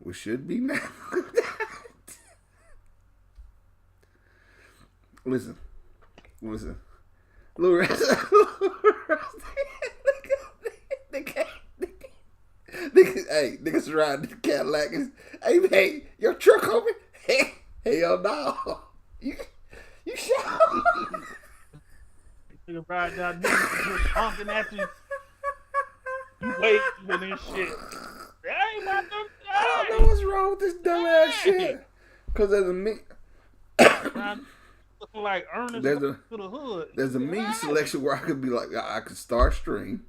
We should be now. Listen. Listen. Little Rest. Hey, niggas riding the Cadillac. Hey, your truck over? Hell no. You shot. Nigga ride down there just honking at you. You waiting for this shit. Hey, my dumb I don't know what's wrong with this dumbass shit. Because there's a me. Looking like Ernest to the hood. There's a me selection where I could be like, I could start stream.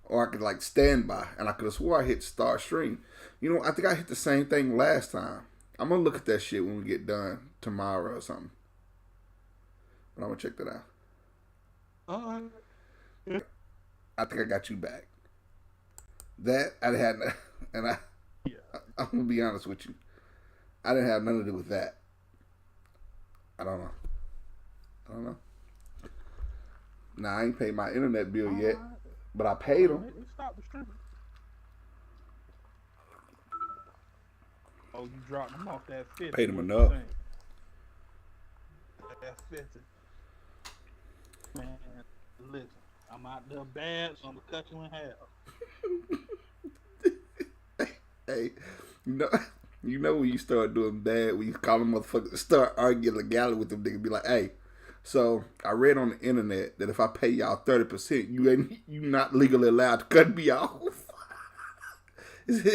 Or I could like stand by, and I could have swore I hit start stream. You know, I think I hit the same thing last time. I'm gonna look at that shit when we get done tomorrow or something. But I'm gonna check that out. Yeah. I think I got you back. That I had, and I'm gonna be honest with you. I didn't have nothing to do with that. I don't know. Nah, I ain't paid my internet bill yet. But I paid them. Stop the streaming. Oh, you dropped them off that 50. Paid them enough. That 50. Man, listen. I'm out there bad, so I'm going to cut you in half. Hey, you know when you start doing bad, when you call them motherfuckers, start arguing legality with them niggas, be like, hey, so I read on the internet that if I pay y'all 30%, you not legally allowed to cut me off. As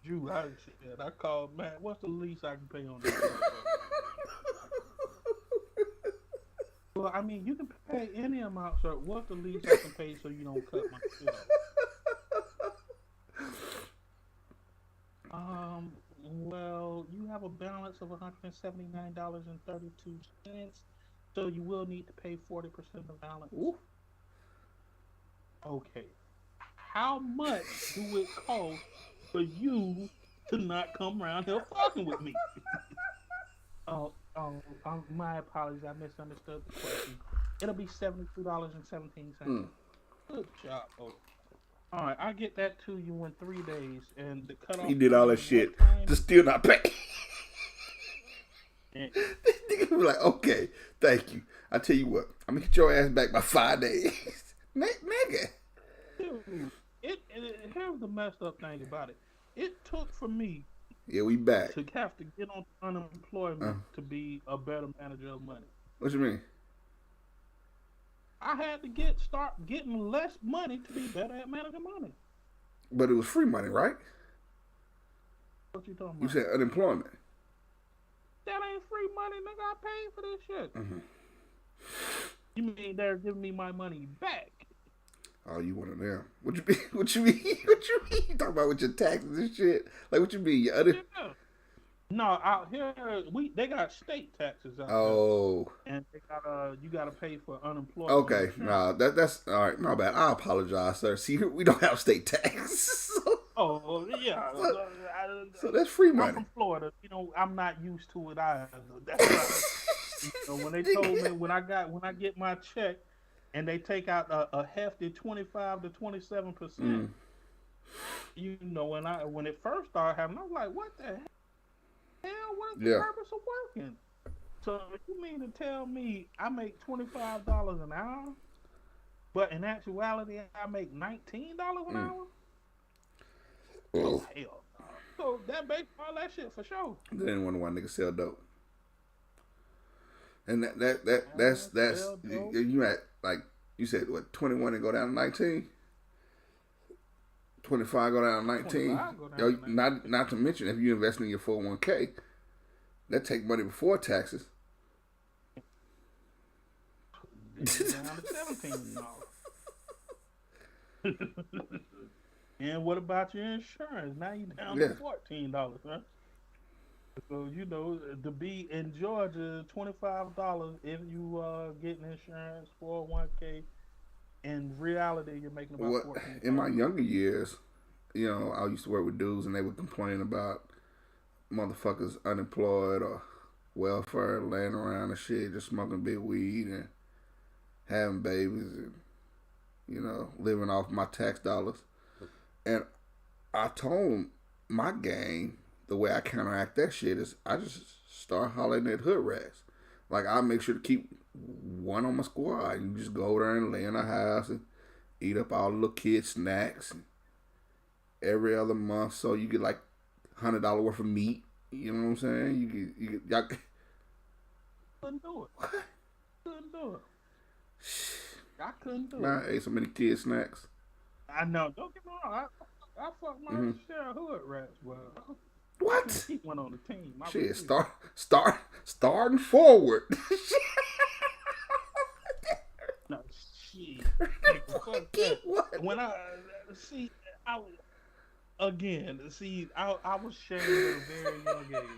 you, I called man. What's the least I can pay on this? Well, I mean, you can pay any amount, sir. What's the least I can pay so you don't cut my shit off? Well, you have a balance of $179.32, so you will need to pay 40% of the balance. Ooh. Okay. How much do it cost for you to not come around here fucking with me? My apologies. I misunderstood the question. It'll be $72.17. Good job. All right, I'll get that to you in 3 days, and the cutoff. He did all that shit to still not pay. This nigga be like, okay, thank you. I tell you what, I'm gonna get your ass back by 5 days, nigga. Dude, here's the messed up thing about it. It took for me. Yeah, we back. To have to get on unemployment to be a better manager of money. What you mean? I had to start getting less money to be better at managing money. But it was free money, right? What you talking about? You said unemployment. That ain't free money, nigga. I paid for this shit. Mm-hmm. You mean they're giving me my money back? Oh, you one of them. What you mean? What you mean? What you mean? You talking about with your taxes and shit? Like, what you mean? Your other... Yeah. No, out here they got state taxes out there. And you gotta pay for unemployment. Okay, nah, that's all right. My bad. I apologize, sir. See, we don't have state tax. Oh yeah. So that's free money. I'm from Florida. You know, I'm not used to it either. That's right. When they told me when I get my check and they take out a hefty 25 to 27%. You know, when it first started happening, I was like, what the hell? What's the purpose of working? So you mean to tell me I make $25 an hour, but in actuality I make $19 an hour? Oh hell no. So that makes all that shit for sure. They didn't wonder why niggas sell dope. And that's you at, like you said, what, 21 and go down to 19? 25 go down to 19. Yo, not to mention if you invest in your 401k, that take money before taxes. Down to $17. And what about your insurance? Now you down to $14, right? So you know, to be in Georgia, $25 if you getting insurance, 401k. In reality, you're making about $14. In my younger years, you know, I used to work with dudes and they would complain about motherfuckers unemployed or welfare laying around and shit, just smoking big weed and having babies and, you know, living off my tax dollars. And I told my gang the way I counteract that shit is I just start hollering at hood rats. Like I make sure to keep one on my squad. You just go there and lay in the house and eat up all the little kids' snacks. And every other month, so you get like $100 worth of meat. You know what I'm saying? Y'all couldn't do it. What? Couldn't do it. I couldn't do Man, it. I ate so many kids' snacks. I know. Don't get me wrong. I fuck my share of hood rats, but I couldn't What? keep one on the team. Shit, starting forward. No shit. Fuck that. When I see, I was again. See, I was shamed at a very young age,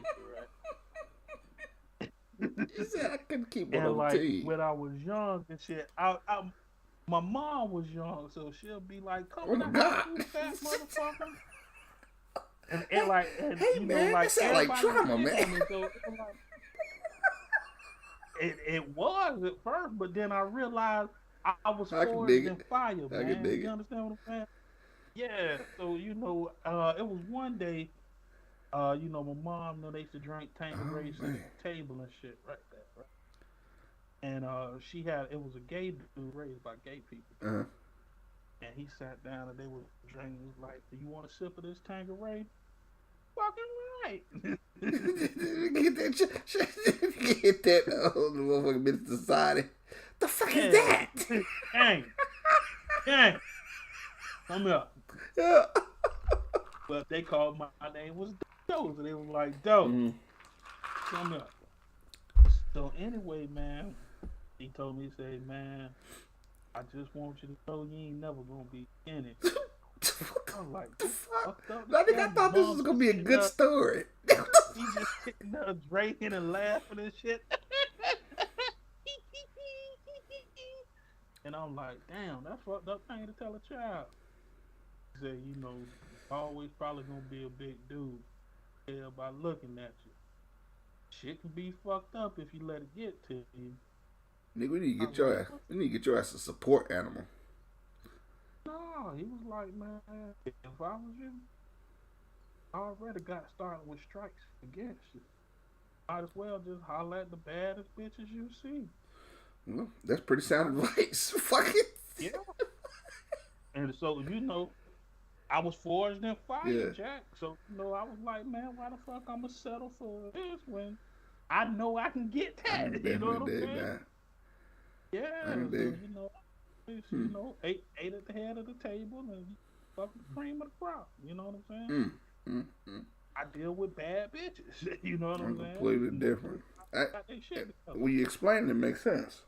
right? You said I couldn't keep one And on the like team. when I was young and shit, my mom was young, so she'll be like, "Come Oh my to God. house, you fat motherfucker." And like, and Hey, you man, know, like that sound like everybody trauma, was man. on me, so it was like, it was at first, but then I realized I was I can forged dig in it. fire, I can man. dig You it. understand what I'm saying? Yeah. So you know, it was one day, you know, my mom, you know, they used to drink Tanqueray Oh at man. the table and shit, right there, right. And she had it was a gay dude raised by gay people, Uh-huh. and he sat down and they were drinking. He was like, "Do you want a sip of this Tanqueray?" Fucking right. Get that get that the motherfucking Minister Society. The fuck is Yeah. that? Gang. Come here. Yeah. But they called my name was Doe. So they was like, Doe, come here. So anyway, man, he told me, he said, man, I just want you to know you ain't never gonna be in it. I was like, The fuck? fucked up. I think I thought this was gonna be a good story. He just sitting there drinking and laughing and shit. And I'm like, damn, that's fucked up thing to tell a child. He said, you know, always probably gonna be a big dude. Tell by looking at you. Shit can be fucked up if you let it get to you. Nigga, we need to I get was your like, ass. We need to get your ass a support animal. no, he was like, man, if I was you, I already got started with strikes against you. Might as well just holler at the baddest bitches you see. Well, that's pretty sound advice. Fuck it. Yeah. And so, you know, I was forged in fire, Yeah. Jack. So, you know, I was like, man, why the fuck I'm going to settle for this when I know I can get I that? can You know what definitely I'm dig saying? that. Yeah. I can So, dig. you know, you know, ate at the head of the table and fucking cream of the crop. You know what I'm saying? I deal with bad bitches. You know what I'm I'm saying? completely different. Got they shit together. When you explain it, it makes sense.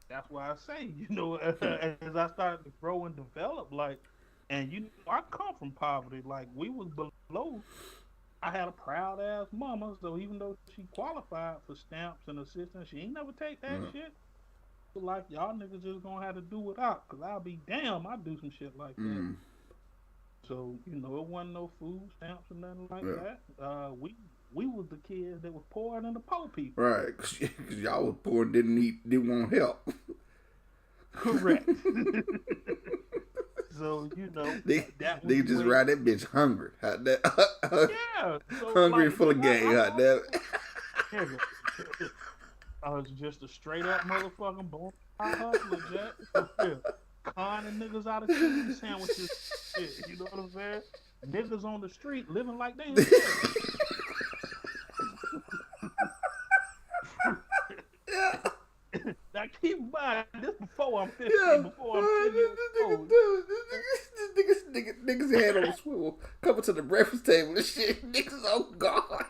That's why I say, you know, as I started to grow and develop, like, and you know, I come from poverty. Like, we was below. I had a proud ass mama, so even though she qualified for stamps and assistance, she ain't never take that shit. So like, y'all niggas just gonna have to do without, cause I'll be damn, I do some shit like that. So you know, it wasn't no food stamps or nothing like that. We was the kids that was pouring in the poor people. Right, cause y'all was poor and didn't want help. Correct. So you know that was they just ride that bitch hungry. Hot that, yeah. So hungry like, and full of game. Hot that. Nigga, I was just a straight up motherfucking born hustler, Jack. For real. Conning niggas out of cheese sandwiches. Shit, you know what I'm saying? Niggas on the street living like they ain't dead. Now keep in mind, this before I'm 15, before I'm 10 years old. Niggas head on the swivel, coming to the breakfast table and shit. Niggas on guard.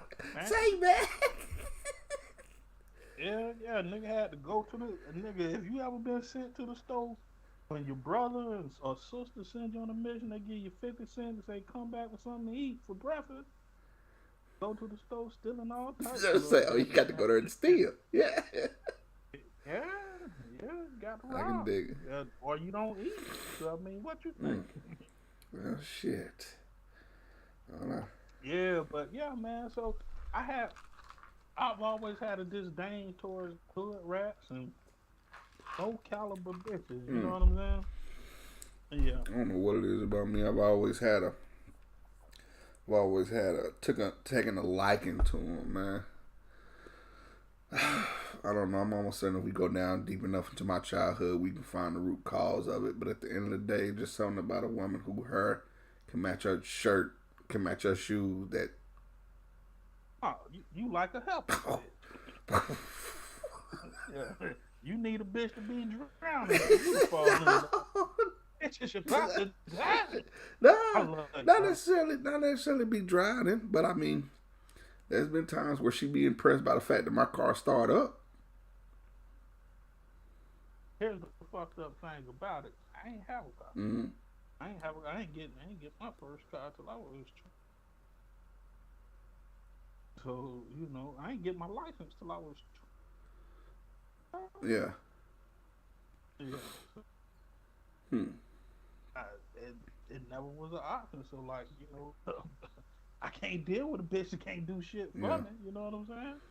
Say, man. Yeah, nigga had to go to the nigga. If you ever been sent to the store when your brother or sister send you on a mission, they give you 50 cents and say come back with something to eat for breakfast. Go to the store stealing all types of Just say, oh, you got to go there and steal. Yeah. Yeah, got to rob. I can dig it. Or you don't eat. So I mean, what you think? Oh shit. I don't know. Yeah, but yeah, man. So I've always had a disdain towards hood rats and low caliber bitches. You know what I'm saying? Yeah. don't know what it is about me. I've always had taken a liking to him, man. I don't know. I'm almost certain if we go down deep enough into my childhood, we can find the root cause of it. But at the end of the day, just something about a woman who her can match her shirt, can match her shoes. That Oh, you like a helper. Yeah. You need a bitch to be drowning for you to fall in love. It's just about to die. no, not necessarily be drowning, but I mean, there's been times where she be impressed by the fact that my car start up. Here's the fucked up thing about it. I ain't have a car. Mm-hmm. I ain't get my first car till I was. So I ain't get my license till I was. Yeah. Yeah. Hmm. It never was an option. So I can't deal with a bitch that can't do shit for Yeah. me. You know what I'm saying?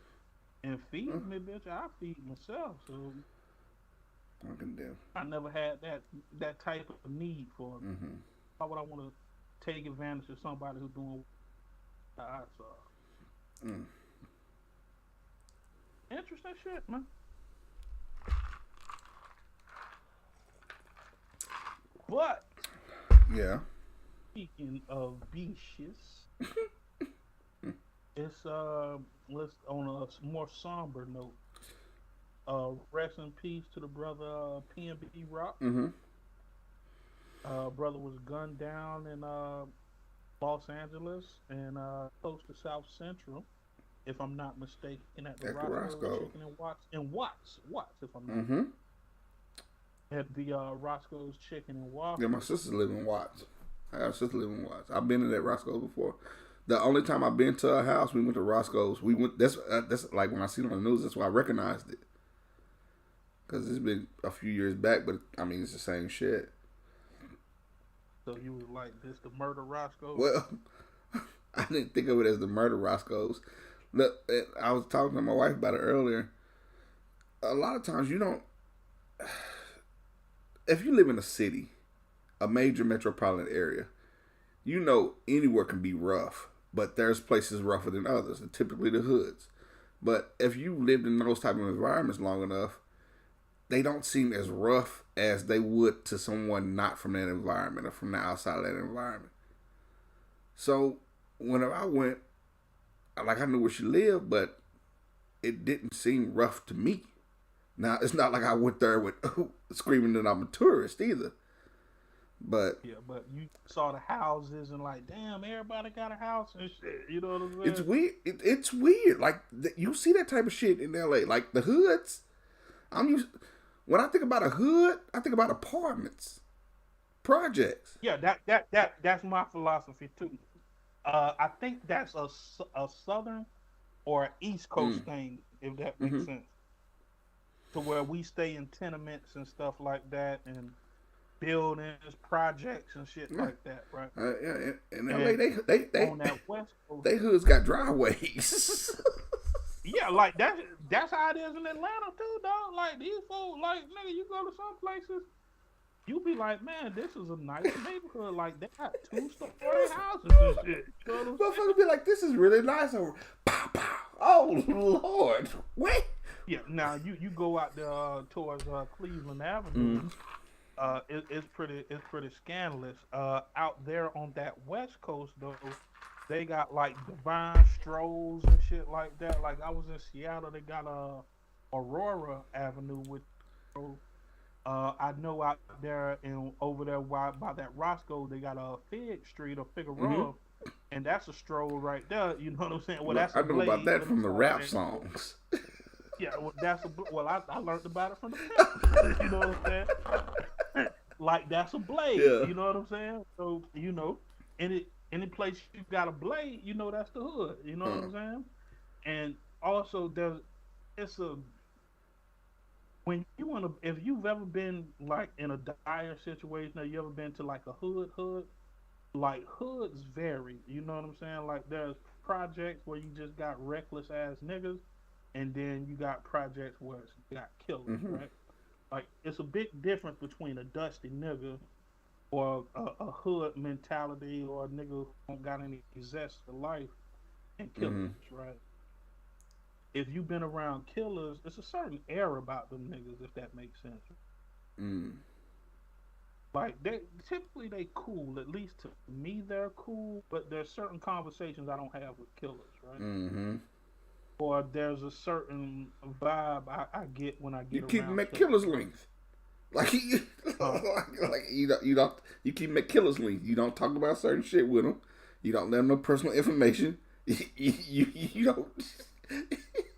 And feed me, bitch. I feed myself. So I can do. I never had that type of need for it. Mm-hmm. Why would I want to take advantage of somebody who's doing what I saw? Interesting shit, man. But Yeah. speaking of beaches, it's let's on a more somber note. Rest in peace to the brother PNB Rock. Mm-hmm. Brother was gunned down in Los Angeles and close to South Central, if I'm not mistaken, at the At the Roscoe's Roscoe. Chicken and Watts, if I'm not Mm-hmm. at the Roscoe's Chicken and Waffles. Yeah, my sisters live in Watts. I have a sister live in Watts. I've been in that Roscoe's before. The only time I've been to her house, we went to Roscoe's. We went. That's like when I see it on the news. That's why I recognized it. Because it's been a few years back, but I mean it's the same shit. So you were like, this the murder Roscoe? Well, I didn't think of it as the murder Roscoe's. Look, I was talking to my wife about it earlier. A lot of times you don't. If you live in a city, a major metropolitan area, anywhere can be rough, but there's places rougher than others, and typically the hoods. But if you lived in those type of environments long enough, they don't seem as rough as they would to someone not from that environment or from the outside of that environment. So whenever I went, I knew where she lived, but it didn't seem rough to me. Now, it's not like I went there with screaming that I'm a tourist either. But yeah, but you saw the houses and like, damn, everybody got a house and shit. You know what I'm saying? it's weird. It's weird. Like you see that type of shit in LA, like the hoods. When I think about a hood, I think about apartments, projects. Yeah, that's my philosophy too. I think that's a southern or East Coast thing, if that makes sense. To where we stay in tenements and stuff like that, and buildings, projects, and shit like that, right? Yeah, in LA, they on that West Coast, they hoods got driveways. yeah, like that's how it is in Atlanta too, dog. Like these folks, like nigga, you go to some places, you be like, man, this is a nice neighborhood. Like they got 2-story houses and shit. You know what I'm saying? Motherfuckers be like, this is really nice over. Pow, pow. Oh Lord, wait. Yeah, now you go out there towards Cleveland Avenue. It's pretty scandalous. Out there on that West Coast though, they got like divine strolls and shit like that. Like I was in Seattle, they got Aurora Avenue with. I know out there and over there by that Roscoe, they got a Fig Street or Figueroa, and that's a stroll right there. You know what I'm saying? Well, that's I know about that from the rap songs. Yeah, well, I learned about it from the film. You know what I'm saying? Like that's a blade. Yeah. You know what I'm saying? So any place you got a blade, that's the hood. You know what I'm saying? And also it's a when if you've ever been like in a dire situation, or you ever been to like a hood, like hoods vary. You know what I'm saying? Like there's projects where you just got reckless ass niggas. And then you got projects where it's got killers, right? Like it's a big difference between a dusty nigga or a hood mentality, or a nigga who don't got any zest for life, and Mm-hmm. killers, right? If you've been around killers, it's a certain air about them niggas, if that makes sense. Mm. Like they typically they cool. At least to me, they're cool. But there's certain conversations I don't have with killers, right? Mm-hmm. Or there's a certain vibe I get when I You get keep around McKiller's killers, right? length. Like you, Huh? like you keep McKiller's length. You don't talk about certain shit with them. You don't let them know personal information. You don't.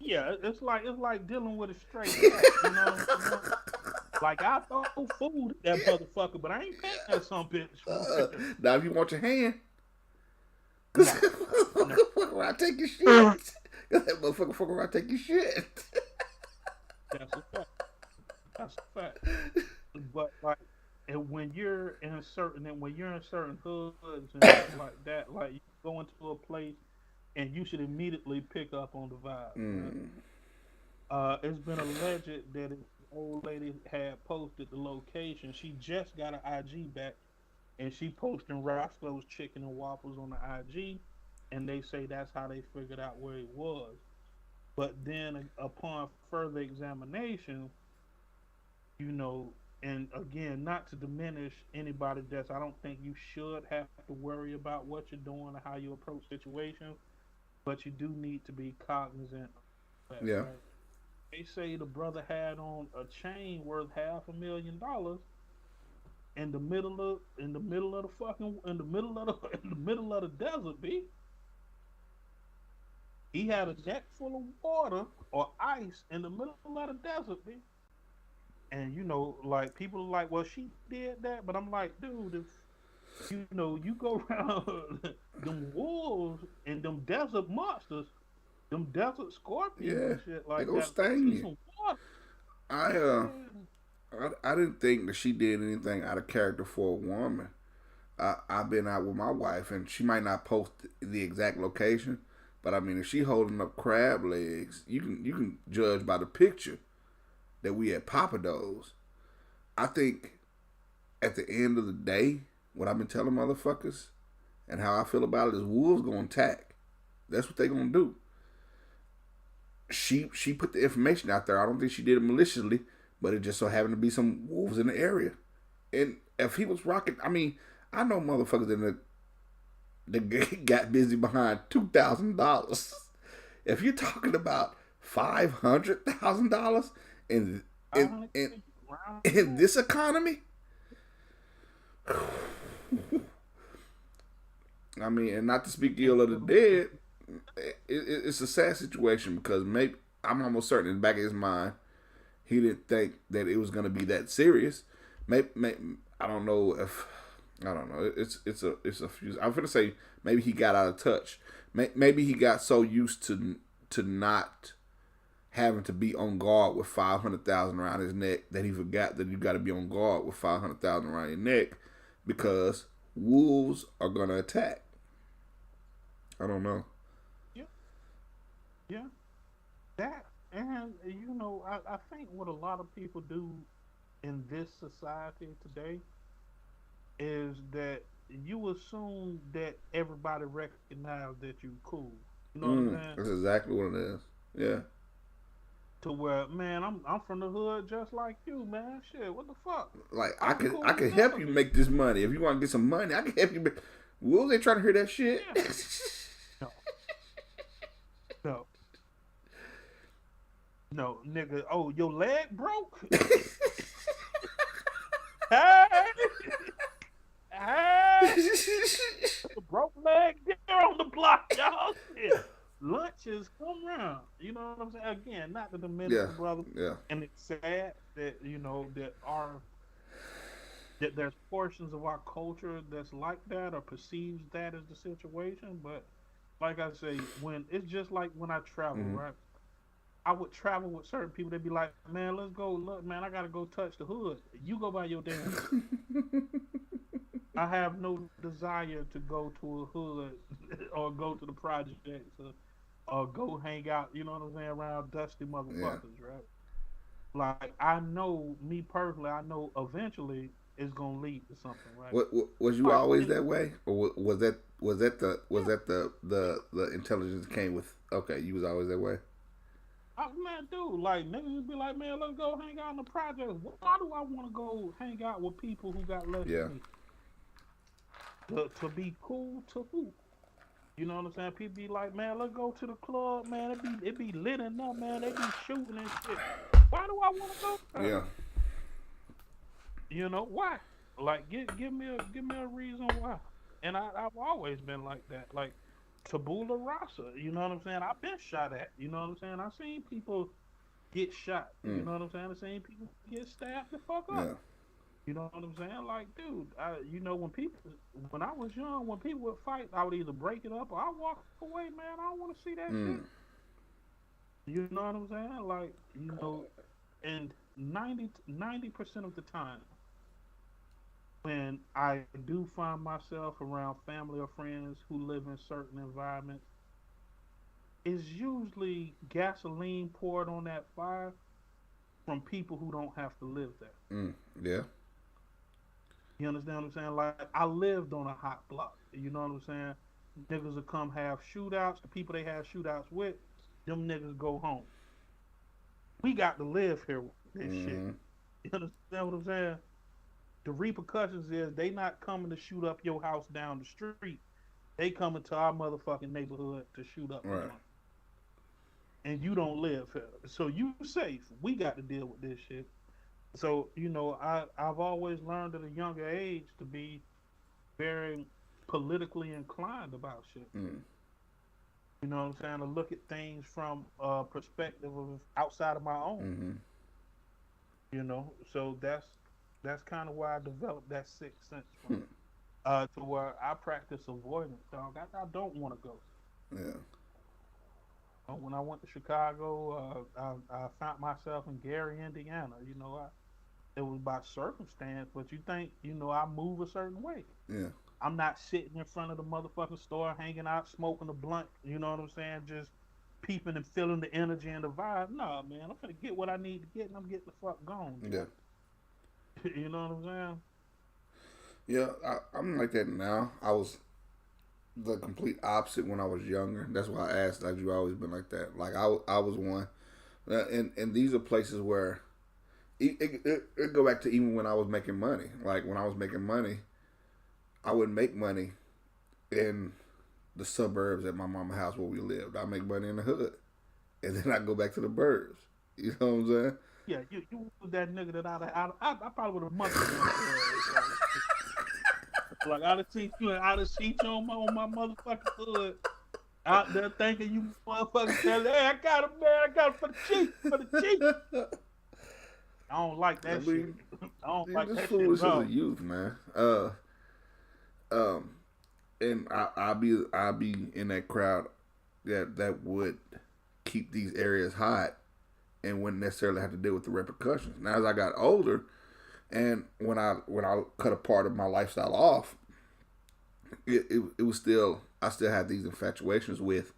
Yeah, it's like dealing with a stray cat. You know what I'm saying? Like I throw food at that motherfucker, but I ain't paying that some bitch for real. Now if you want your hand, cause No, no, fuck around take your shit. Cause that motherfucker fuck around take your shit. that's a fact. That's a fact. But like, and when you're in certain hoods and shit like that, like you go into a place and you should immediately pick up on the vibes, right? Mm. It's been alleged that this old lady had posted the location. She just got an IG back, and she posting Roscoe's Chicken and Waffles on the IG, and they say that's how they figured out where it was. But then, upon further examination, you know, and again, not to diminish anybody that's, I don't think you should have to worry about what you're doing or how you approach situations, but you do need to be cognizant of that, Yeah. right? They say the brother had on a chain worth $500,000 in the middle of the fucking in the middle of the in the middle of the desert, B. He had a neck full of water or ice in the middle of the desert, B. And like people are like, well, she did that, but I'm like, dude, if you go around them wolves and them desert monsters, them desert scorpions Yeah. and shit They like gonna that, fix sting you you. some water, I man. I didn't think that she did anything out of character for a woman. I've been out with my wife, and she might not post the exact location, but I mean, if she holding up crab legs, you can judge by the picture that we at Papa Do's. I think at the end of the day, what I've been telling motherfuckers and how I feel about it is wolves gonna attack. That's what they gonna do. She put the information out there. I don't think she did it maliciously, but it just so happened to be some wolves in the area. And if he was rocking, I mean, I know motherfuckers that got busy behind $2,000. If you're talking about $500,000 in I in hundred in round in that. this economy, I mean, and not to speak And ill of the for the dead, it's a sad situation because maybe I'm almost certain in the back of his mind he didn't think that it was going to be that serious. Maybe I don't know if I don't know. It's a few. I'm gonna say maybe he got out of touch. Maybe he got so used to not having to be on guard with 500,000 around his neck that he forgot that you got to be on guard with 500,000 around your neck because wolves are gonna attack. I don't know. yeah, yeah, that. And I think what a lot of people do in this society today is that you assume that everybody recognize that you cool. You know what I'm saying? That's exactly what it is. Yeah. To where, man, I'm from the hood just like you, man. Shit, what the fuck? Like I'm I cool as could help hell. you make this money if you want to get some money. I can help you. Wolves ain't trying to hear that shit. Yeah. No, no, no, nigga. Oh, your leg broke? Hey, hey, the broke leg there on the block, y'all. Shit. Lunches come round. You know what I'm saying? Again, not to diminish Yeah, the brother. yeah, And it's sad that that there's portions of our culture that's like that or perceives that as the situation. But like I say, when it's just like when I travel, hmm right? I would travel with certain people. They'd be like, "Man, let's go. Look, man, I gotta go touch the hood. You go by your damn business. I have no desire to go to a hood or go to the projects or go hang out. You know what I'm saying? Around dusty yeah, motherfuckers, right? Like I know me personally. I know eventually. it's gonna lead to something, right? What was you Like, always that way, or was that the intelligence came with? Okay, you was always that way. man, dude, like niggas be like, man, let's go hang out in the project. Why do I want to go hang out with people who got less Yeah, than me? To be cool to who? You know what I'm saying? People be like, man, let's go to the club, man. It be lit enough, man. They be shooting and shit. Why do I want to go there? yeah, You know why? Like, give me a reason why. And I've always been like that. Like tabula rasa. You know what I'm saying? I've been shot at. You know what I'm saying? I've seen people get shot. You mm, know what I'm saying? I've seen people get stabbed the fuck up. yeah, You know what I'm saying? Like, dude, when I was young, when people would fight, I would either break it up or I walk away, man. I don't want to see that shit. mm, You know what I'm saying? Like, and 90% of the time, when I do find myself around family or friends who live in certain environments, it's usually gasoline poured on that fire from people who don't have to live there. yeah, You understand what I'm saying? Like I lived on a hot block. You know what I'm saying? Niggas will come have shootouts. The people they have shootouts with, them niggas go home. We got to live here with this shit. mm, You understand what I'm saying? The repercussions is they not coming to shoot up your house down the street. They coming to our motherfucking neighborhood to shoot up the right, joint. And you don't live here. So you safe. We got to deal with this shit. So, I've always learned at a younger age to be very politically inclined about shit. mm, You know what I'm saying? To look at things from a perspective of outside of my own. mm-hmm, So that's kind of where I developed that sixth sense from. hmm, To where I practice avoidance, dog. I don't want to go. yeah, When I went to Chicago, I found myself in Gary, Indiana. It was by circumstance, but you think, I move a certain way. yeah, I'm not sitting in front of the motherfucking store, hanging out, smoking a blunt. You know what I'm saying? Just peeping and feeling the energy and the vibe. No, man, I'm gonna get what I need to get, and I'm getting the fuck gone. yeah, You know what I'm saying? yeah. I'm like that now. I was the complete opposite when I was younger. That's why I asked. Like you always been like that. Like I was one, and these are places where it go back to even when I was making money. Like when I was making money, I would make money in the suburbs at my mama's house where we lived. I make money in the hood, and then I go back to the burbs. You know what I'm saying? Yeah, you was that nigga that I probably would have munched him. Like I'd have seen you on my motherfucking hood out there thinking you motherfucking tell, hey, I got him, man, I got him for the cheap. I don't like that shit. I don't like this that foolish shit. as a youth, man. Um, and I'll be in that crowd that would keep these areas hot and wouldn't necessarily have to deal with the repercussions. Now as I got older, and when I cut a part of my lifestyle off, it was still I still had these infatuations with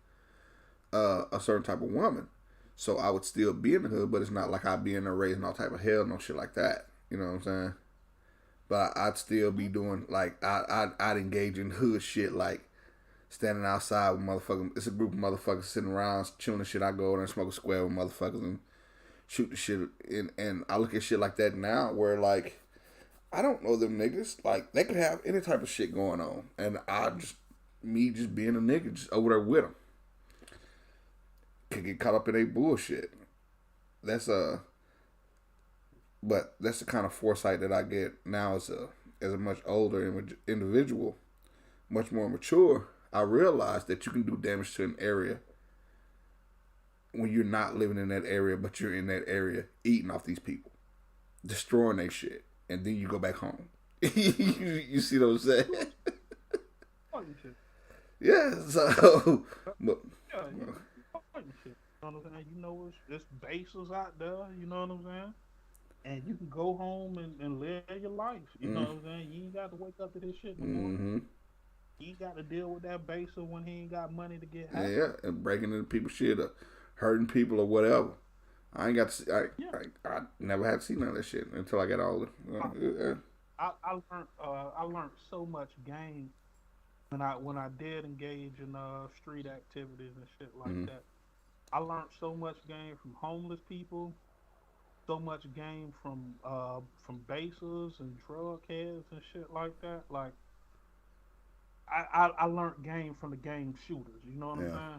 a certain type of woman. So I would still be in the hood, but it's not like I'd be in there raising all type of hell, no shit like that. You know what I'm saying? But I'd still be doing like I'd engage in hood shit, like standing outside with motherfuckers. It's a group of motherfuckers sitting around chilling and shit. I go over there and smoke a square with motherfuckers and shoot the shit. And I look at shit like that now, where like I don't know them niggas. Like they could have any type of shit going on, and me just being a nigga just over there with them could get caught up in a bullshit. But that's the kind of foresight that I get now as a much older individual, much more mature. I realize that you can do damage to an area when you're not living in that area, but you're in that area eating off these people, destroying their shit, and then you go back home. You see what I'm saying? Yeah. So, but, Yeah, shit. You know what I'm saying? It's bases out there. You know what I'm saying? And you can go home and live your life. You know what I'm saying? You ain't got to wake up to this shit no more. mm-hmm. You ain't got to deal with that baser when he ain't got money to get hacked. Yeah, and breaking into people's shit or hurting people or whatever. I ain't got to see, I never had to see none of that shit until I got older. I learned so much game when I did engage in street activities and shit like Mm-hmm. that. I learned so much game from homeless people, so much game from basers and drug heads and shit like that. Like I learned game from the game shooters. You know what I'm Yeah.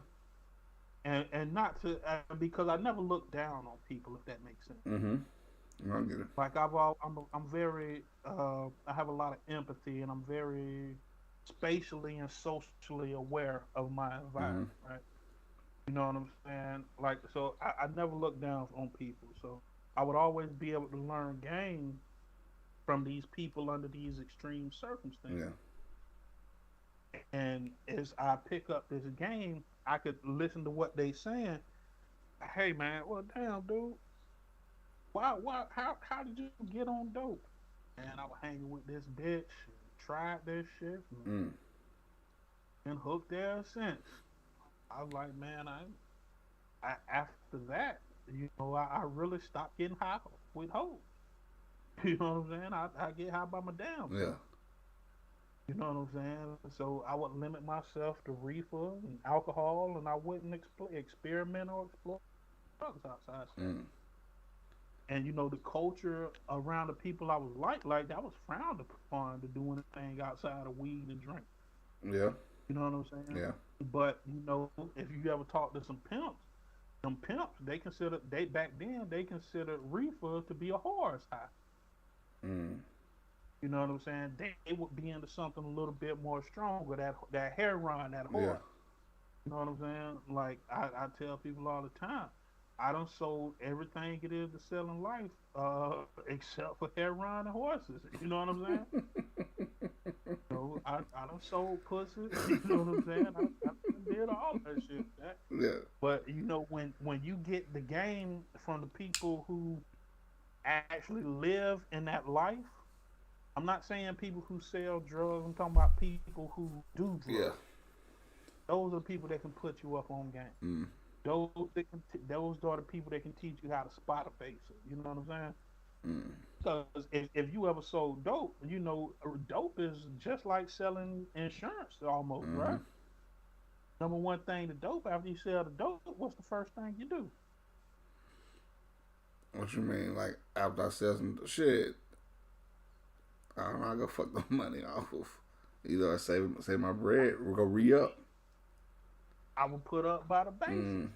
saying? And not to because I never look down on people if that makes sense. Mm-hmm. I get it. Like I'm very I have a lot of empathy and I'm very spatially and socially aware of my Mm-hmm. environment. Right? You know what I'm saying? Like so I never look down on people. So I would always be able to learn game from these people under these extreme circumstances. Yeah. And as I pick up this game, I could listen to what they saying. Hey man, well damn dude, why how did you get on dope? And I was hanging with this bitch, tried this shit, Mm. and hooked there since. I was like, man, I after that, I really stopped getting high with hoes. You know what I'm saying? I get high by my damn Yeah. self. You know what I'm saying? So I would limit myself to reefer and alcohol, and I wouldn't experiment or explore drugs outside that. Mm. And the culture around the people I was like that was frowned upon to do anything outside of weed and drink. Yeah. You know what I'm saying? Yeah. But if you ever talk to some pimps, them pimps they back then they considered reefer to be a horse high. Mm. You know what I'm saying? They would be into something a little bit more stronger, that heroin, that Yeah. horse. You know what I'm saying? Like I tell people all the time, I done sold everything it is to sell in life, except for heroin and horses. You know what I'm saying? I done sold pussy. You know what I'm saying? I done did all that shit. Yeah. But when you get the game from the people who actually live in that life, I'm not saying people who sell drugs. I'm talking about people who do Yeah. drugs. Those are the people that can put you up on game. Mm. Those are the people that can teach you how to spot a facer. You know what I'm saying? Mm. Because if you ever sold dope, dope is just like selling insurance almost, Mm-hmm. right? Number one thing to dope after you sell the dope, what's the first thing you do? What you mean? Like after I sell some shit, I don't know. I go fuck the money off of. Either I save my bread or go re up. I will put up by the basis. Mm.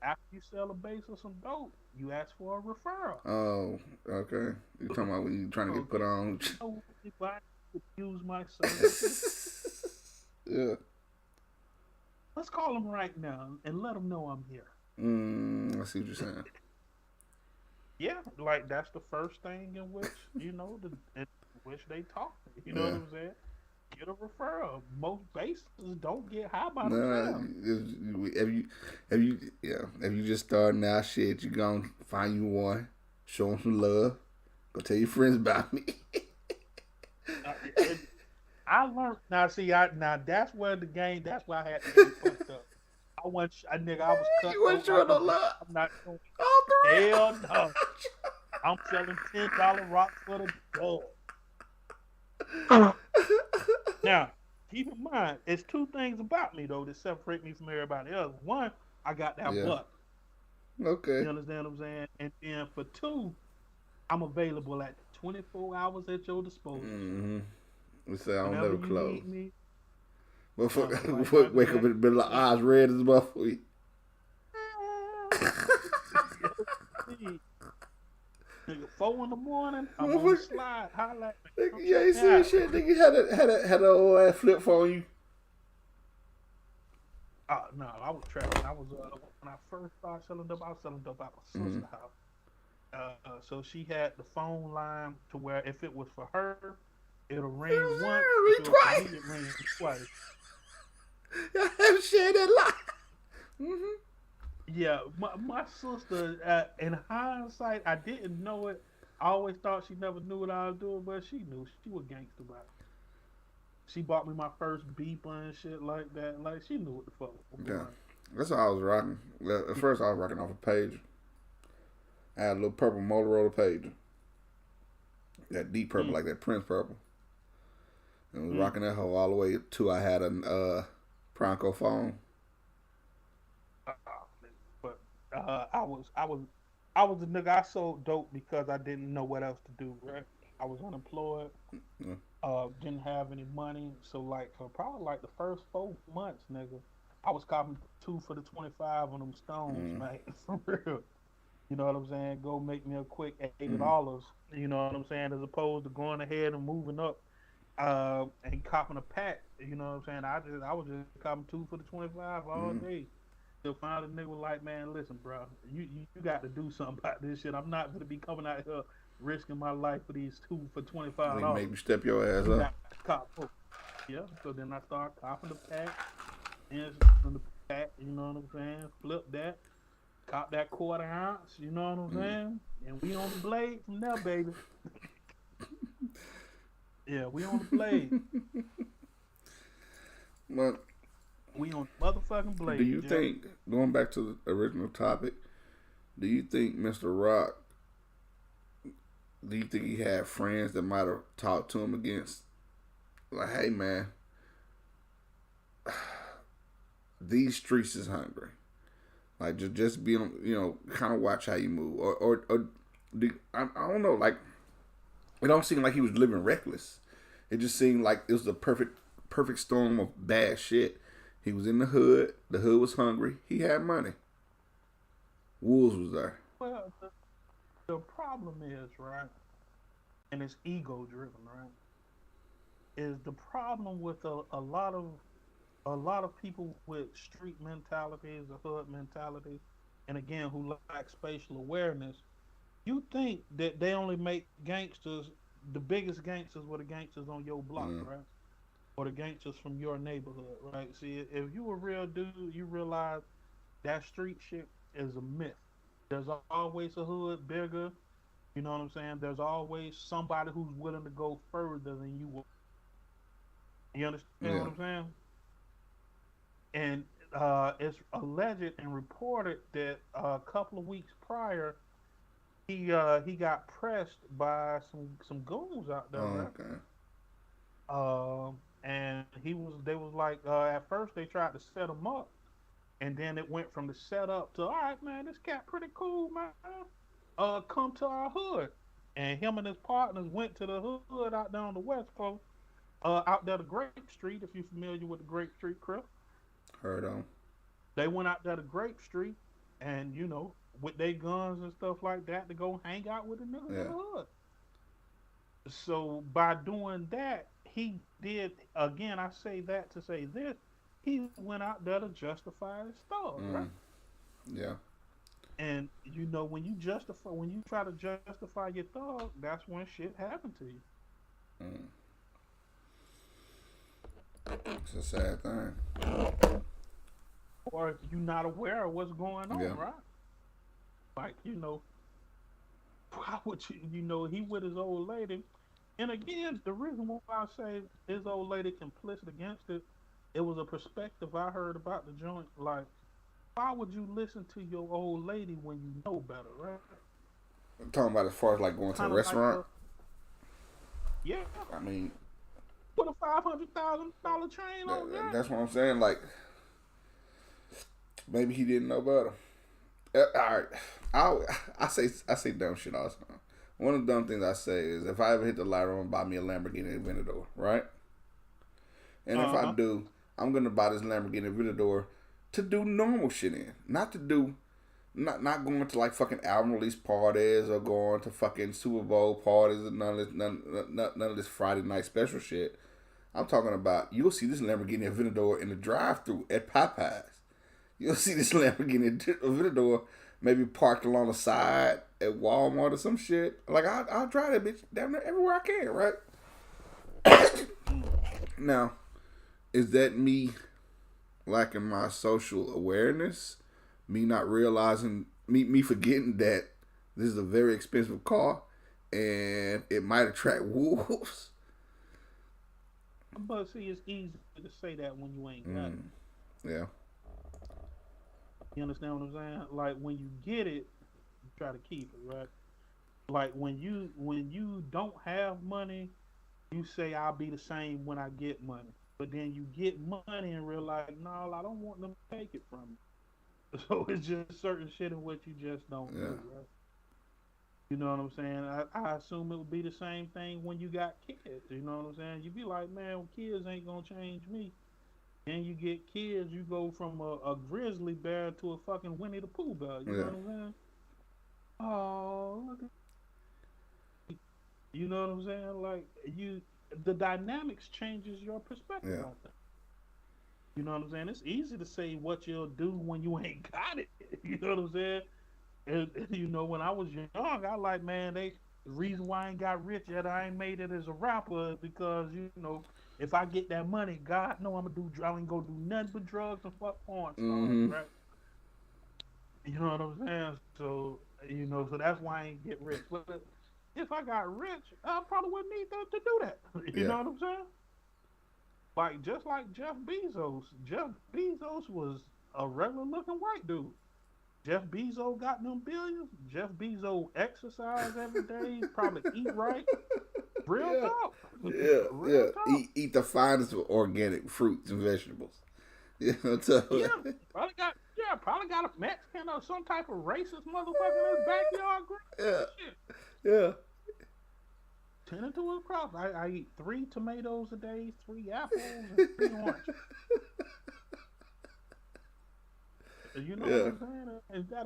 After you sell a base of some dope, you ask for a referral. Oh, okay. You talking about when you trying to get put Okay. on? If I could use my services, Yeah. let's call them right now and let them know I'm here. I see what you're saying. Yeah, like that's the first thing in which in which they talk. You know what Yeah. I'm saying? Get a referral. Most bases don't get high by Nah, themselves. if you just starting out shit, you gonna find you one, show them some love, go tell your friends about me. And I learned now. See, now that's where the game. That's why I had the game fucked up. I want a nigga. I was cut You wasn't though showing like a no bitch. love. I'm not showing. Off Hell the no. I'm selling $10 rocks for the dog. rip. Now, keep in mind, it's two things about me though that separate me from everybody else. One, I got that Yeah. butt. Okay. You understand what I'm saying? And then for two, I'm available at 24 hours at your disposal. Mm-hmm. We say I don't Whenever never you close. need me, like Motherfucker, Michael wake up Jackson. in the middle of eyes red as a motherfucker. Nigga, 4 in the morning, I'm on the slide, highlight. Nigga, you ain't seen shit. Nigga had a old ass flip phone you. No, I was trapping. I was when I first started selling dope, I was selling dope out my sister's house. So she had the phone line to where if it was for her, it'll ring once. If it was for me, it ring twice. Y'all have shared that lot. Mm-hmm. Yeah, my sister. In hindsight, I didn't know it. I always thought she never knew what I was doing, but she knew. She was gangster about it. She bought me my first beeper and shit like that. Like she knew what the fuck was going Yeah. on. That's what I was rocking. At first, I was rocking off a pager. I had a little purple Motorola pager. That deep purple, like that Prince purple. And was Mm. rocking that hoe all the way to I had a Pronco phone. Uh, but I was the nigga. I sold dope because I didn't know what else to do. Right, I was unemployed. Yeah. Didn't have any money. So like for probably like the first 4 months, nigga, I was copping 2 for the 25 on them stones, Mm, man. For real. You know what I'm saying? Go make me a quick mm, $80. You know what I'm saying? As opposed to going ahead and moving up and copping a pack. You know what I'm saying? I was just copping 2 for the 25 all mm. day. Till finally the nigga was like, man, listen, bro, you got to do something about this shit. I'm not gonna be coming out here risking my life for these 2 for They make you $25. step your ass You up. got to cop both. Yeah. So then I started copping the pack, and from the pack, you know what I'm saying? Flip that, cop that quarter ounce, you know what I'm Mm. saying? And we on the blade from there, baby. Yeah, we on the blade. But We on the motherfucking do blade, you Jeff. think, going back to the original topic, do you think Mr. Rock, do you think he had friends that might have talked to him against, like, hey man, these streets is hungry. Like just be on, kind of watch how you move, or I don't know. Like it don't seem like he was living reckless. It just seemed like it was a perfect storm of bad shit. He was in the hood. The hood was hungry. He had money. Wolves was there. Well, the problem is, right, and it's ego driven, right? Is the problem with a lot of people with street mentalities, a hood mentality, and again who lack spatial awareness. You think that they only make gangsters, the biggest gangsters were the gangsters on your block, Mm, right? Or the gangsters from your neighborhood, right? See, if you a real dude, you realize that street shit is a myth. There's always a hood bigger. You know what I'm saying? There's always somebody who's willing to go further than you will. You understand yeah. what I'm saying? And it's alleged and reported that a couple of weeks prior, he got pressed by some goons out there, Oh, right? okay. And they was like at first they tried to set him up, and then it went from the setup to all right, man, this cat pretty cool, man. Come to our hood, and him and his partners went to the hood out there on the west coast, out there to Grape Street. If you're familiar with the Grape Street, Chris, Heard on. they went out there to Grape Street, and with their guns and stuff like that to go hang out with the niggas in Yeah. the hood. So by doing that, he did again. I say that to say this: he went out there to justify his thug, right? Mm, yeah. And when you try to justify your thug, that's when shit happened to you. Mm. It's a sad thing. Or if you're not aware of what's going Yeah. on, right? Like, why would he with his old lady. And again, the reason why I say his old lady complicit against it, it was a perspective I heard about the joint. Like, why would you listen to your old lady when you know better, right? I'm talking about as far as like going to a Kind of like restaurant. yeah, I mean, put a $500,000 chain on that. that's what I'm saying. Like maybe he didn't know better. All right, I say dumb shit all the time. One of the dumb things I say is if I ever hit the lottery, I'm gonna buy me a Lamborghini Aventador, right? And if Uh I huh. do, I'm gonna buy this Lamborghini Aventador to do normal shit in, not to do, not going to like fucking album release parties or going to fucking Super Bowl parties and none of this Friday night special shit. I'm talking about you'll see this Lamborghini Aventador in the drive-through at Popeyes. You'll see this Lamborghini Aventador maybe parked along the side at Walmart or some shit. Like I'll drive that bitch down there everywhere I can, right? Mm. Now, is that me lacking my social awareness? Me not realizing me forgetting that this is a very expensive car and it might attract wolves? But see, it's easy to say that when you ain't got it. Mm, yeah. You understand what I'm saying? Like when you get it, you try to keep it, right? Like when you don't have money, you say I'll be the same when I get money. But then you get money and realize, no, I don't want them to take it from me. So it's just certain shit in what you just don't Yeah. do, right? You know what I'm saying? I assume it would be the same thing when you got kids. You know what I'm saying? You'd be like, man, well, kids ain't gonna change me. Then you get kids, you go from a grizzly bear to a fucking Winnie the Pooh bear. You know Yeah. what I'm saying? Oh, look at, you know what I'm saying? Like the dynamics changes your perspective Yeah. on things. You know what I'm saying? It's easy to say what you'll do when you ain't got it. You know what I'm saying? And when I was young, I like, man, the reason why I ain't got rich yet, I ain't made it as a rapper is because if I get that money, God know I'm gonna I ain't gonna do nothing but drugs and fuck porn stars, Mm-hmm. right? You know what I'm saying? So so that's why I ain't get rich. But if I got rich, I probably wouldn't need to do that. You Yeah. know what I'm saying? Like just like Jeff Bezos. Jeff Bezos was a regular looking white dude. Jeff Bezos got them billions. Jeff Bezos exercise every day, probably eat right. Real Yeah. talk. Yeah. Real Yeah. talk. Eat the finest of organic fruits and vegetables. You know, so, Yeah. Probably got a Mexican or some type of racist motherfucker in his backyard growing yeah. that shit. Yeah. Tend to his crops. I eat 3 tomatoes a day, 3 apples, and 3 oranges. You know what Yeah. I'm saying? And got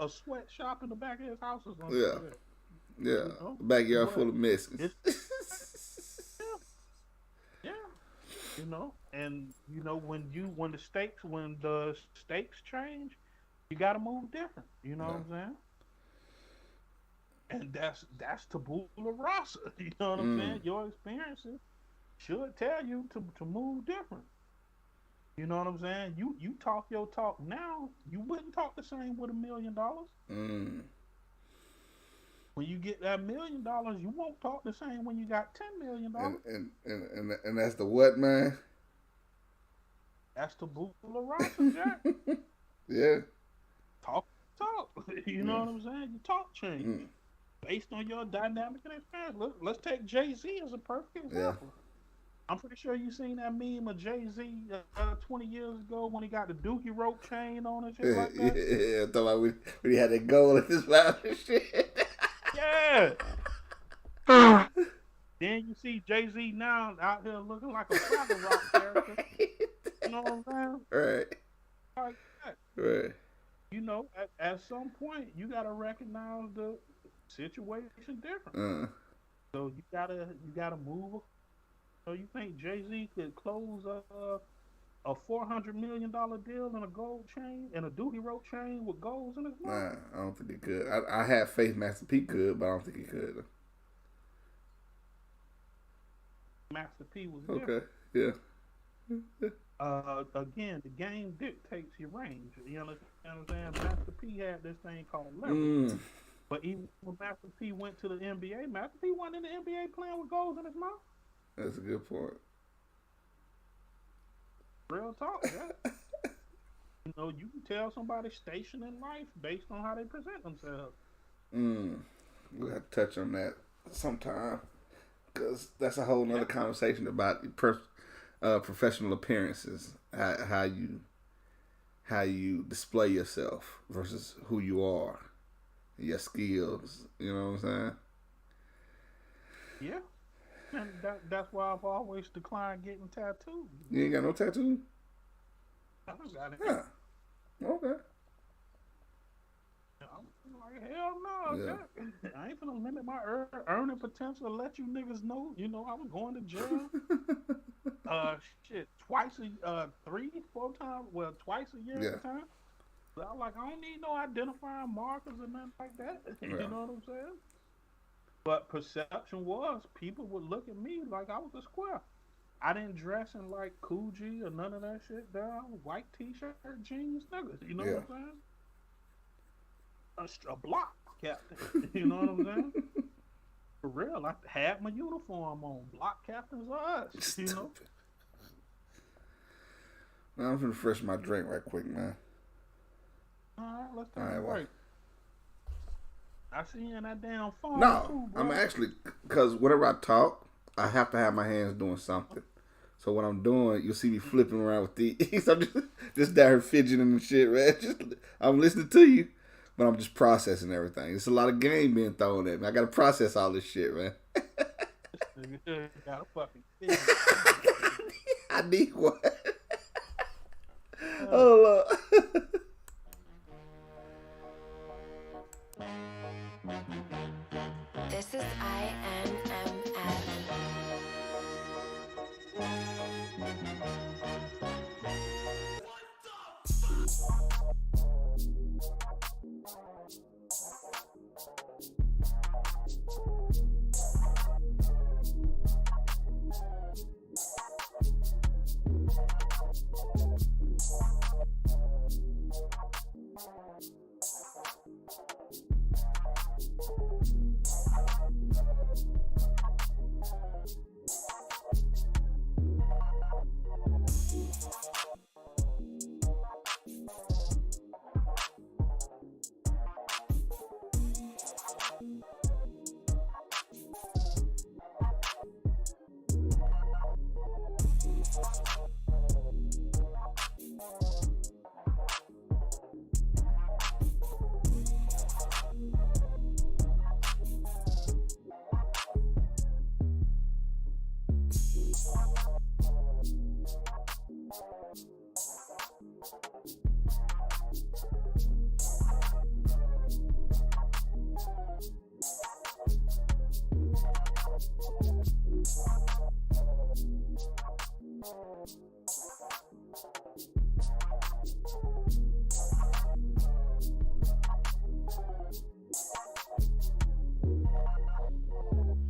a sweatshop in the back of his house or some Yeah. shit. Yeah. You know? Backyard full But of messes. it's yeah, yeah. And when the stakes change, you gotta move different. You know Yeah. what I'm saying? And that's tabula rasa. You know what I'm Mm. saying? Your experiences should tell you to move different. You know what I'm saying? You talk your talk now. You wouldn't talk the same with $1 million. Mm. When you get that $1 million, you won't talk the same when you got $10 million. And that's the what, man? That's tabula rasa, Jack. Yeah. Talk, talk. You know Yeah. what I'm saying? Your talk change Mm. based on your dynamic and experience. Let's take Jay Z as a perfect Yeah. example. I'm pretty sure you seen that meme of Jay Z 20 years ago when he got the Dookie rope chain on and shit like that. Yeah. Talking about when he had that goal in his mouth and shit. Yeah. Then you see Jay Z now out here looking like a Fraggle Rock character. You know what I'm saying? Right. Like that. Right. At some point you gotta recognize the situation different. Uh. So you gotta move. So you think Jay Z could close a $400 million deal in a gold chain and a dookie rope chain with golds in his mouth? Nah, I don't think he could. I had faith Master P could, but I don't think he could. Master P was Okay. different. Yeah. Again, the game dictates your range. You understand what I'm saying? Master P had this thing called leverage. Mm. But even when Master P went to the NBA, Master P wasn't in the NBA playing with golds in his mouth. That's a good point. Real talk, yeah. You can tell somebody's station in life based on how they present themselves. Mm. We'll have to touch on that sometime because that's a whole nother Yeah. conversation about professional appearances, how you display yourself versus who you are, your skills. You know what I'm saying? Yeah. And that's why I've always declined getting tattoos. You ain't got no tattoo? I don't got it. Yeah. Okay. I'm like, hell no, Yeah. Jack. I ain't gonna limit my earning potential to let you niggas know. I was going to jail. Shit, three, 4 times. Well, twice a year at Yeah. a time. So I'm like, I don't need no identifying markers or nothing like that. Yeah. You know what I'm saying? But perception was people would look at me like I was a square. I didn't dress in like Coogee or none of that shit. There, I was white t-shirt, jeans, niggas. You know Yeah. what I'm saying? A block captain. You know what I'm saying? For real, I had my uniform on. Block captains are us. Stupid. Now I'm gonna refresh my drink right quick, man. All right, let's All take right, a well. break. I see you in that damn phone No, too, I'm bro. actually, because whenever I talk, I have to have my hands doing something. So what I'm doing, you'll see me flipping around with these. I'm just down here fidgeting and shit, man. I'm listening to you, but I'm just processing everything. It's a lot of game being thrown at me. I got to process all this shit, man. This nigga got a fucking fidget spinner. I need one. Uh, Oh, Lord. This is INMF.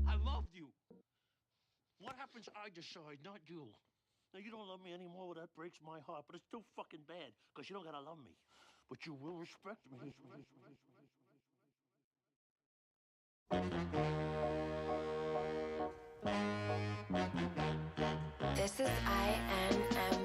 I loved you. What happens? I decide, not you. Now, you don't love me anymore. Well, that breaks my heart. But it's still fucking bad because you don't gotta love me. But you will respect me. This is INMF.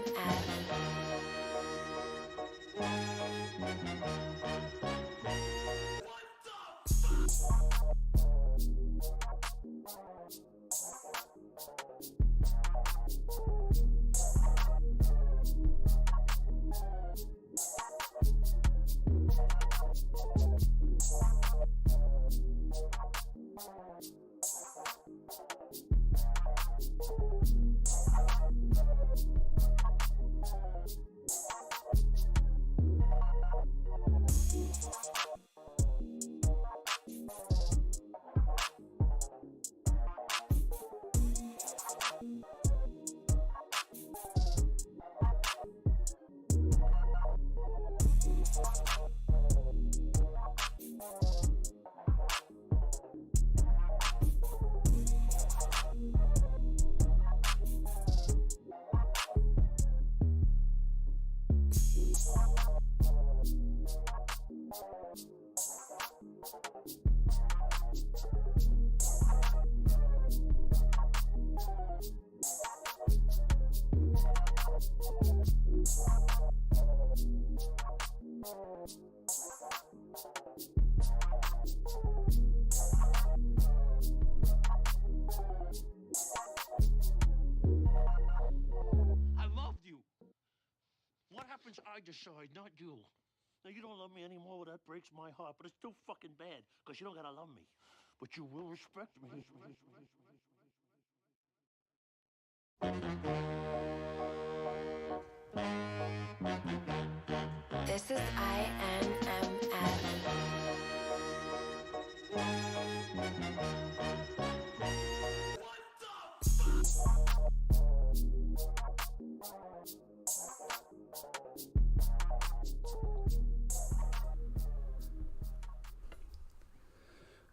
I loved you. What happens? I decide, not you. Now, you don't love me anymore. Well, that breaks my heart. But it's still fucking bad because you don't gotta love me. But you will respect me. This is INMF.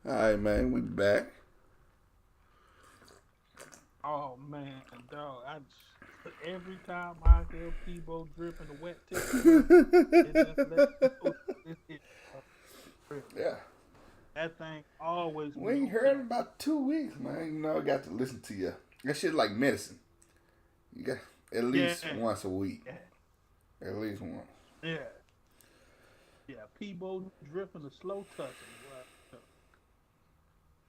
All right, man. We back. oh man, dog. Every time I hear Peebo dripping the wet tissue, bro, it just lets me know this is real. Yeah. That thing always We be ain't on heard in time. about 2 weeks, man. You know, I got to listen to you. That shit like medicine. You got at Yeah, least once a week. yeah, At least once. yeah. Yeah, Peebo dripping the slow touching, bro.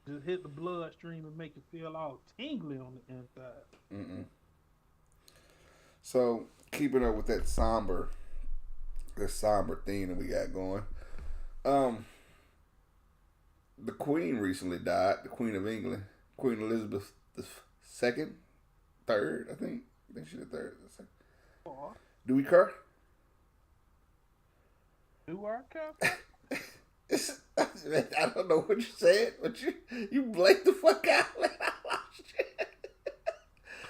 just hit the bloodstream and make you feel all tingly on the inside. Mm-mm. So keeping up with that somber theme that we got going. Um, the Queen recently died. The Queen of England, Queen Elizabeth the second, third, I think. I think she's the third. Or Do we care? do our care? I don't know what you said, but you blanked the fuck out. I lost you.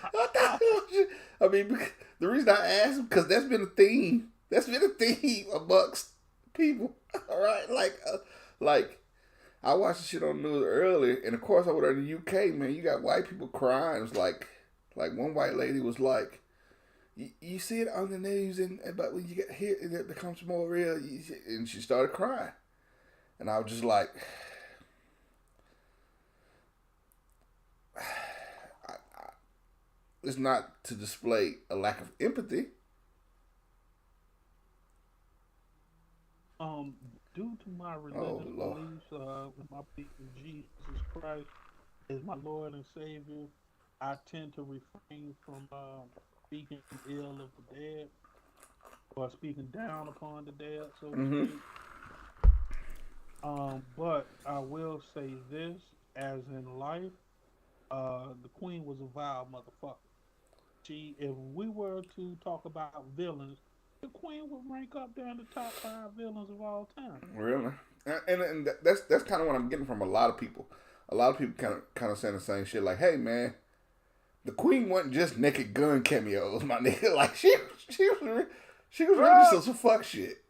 I thought it was you. I mean, the reason I asked because that's been a theme. That's been a theme amongst people. All right, like I watched the shit on the news earlier, and of course over there in the UK, man, you got white people crying. It's like one white lady was like, "You see it on the news, but when you get here, it becomes more real." And she started crying, and I was just like, it's not to display a lack of empathy. Due to my religious beliefs, with my belief in Jesus Christ is my Lord and Savior, I tend to refrain from speaking ill of the dead or speaking down upon the dead, so to speak. But I will say this, as in life, the Queen was a vile motherfucker. If we were to talk about villains, the Queen would rank up there in the top 5 villains of all time. Really, and that's kind of what I'm getting from a lot of people. A lot of people kind of saying the same shit. Like, hey man, the Queen wasn't just Naked Gun cameos, my nigga. Like she was really some fuck shit.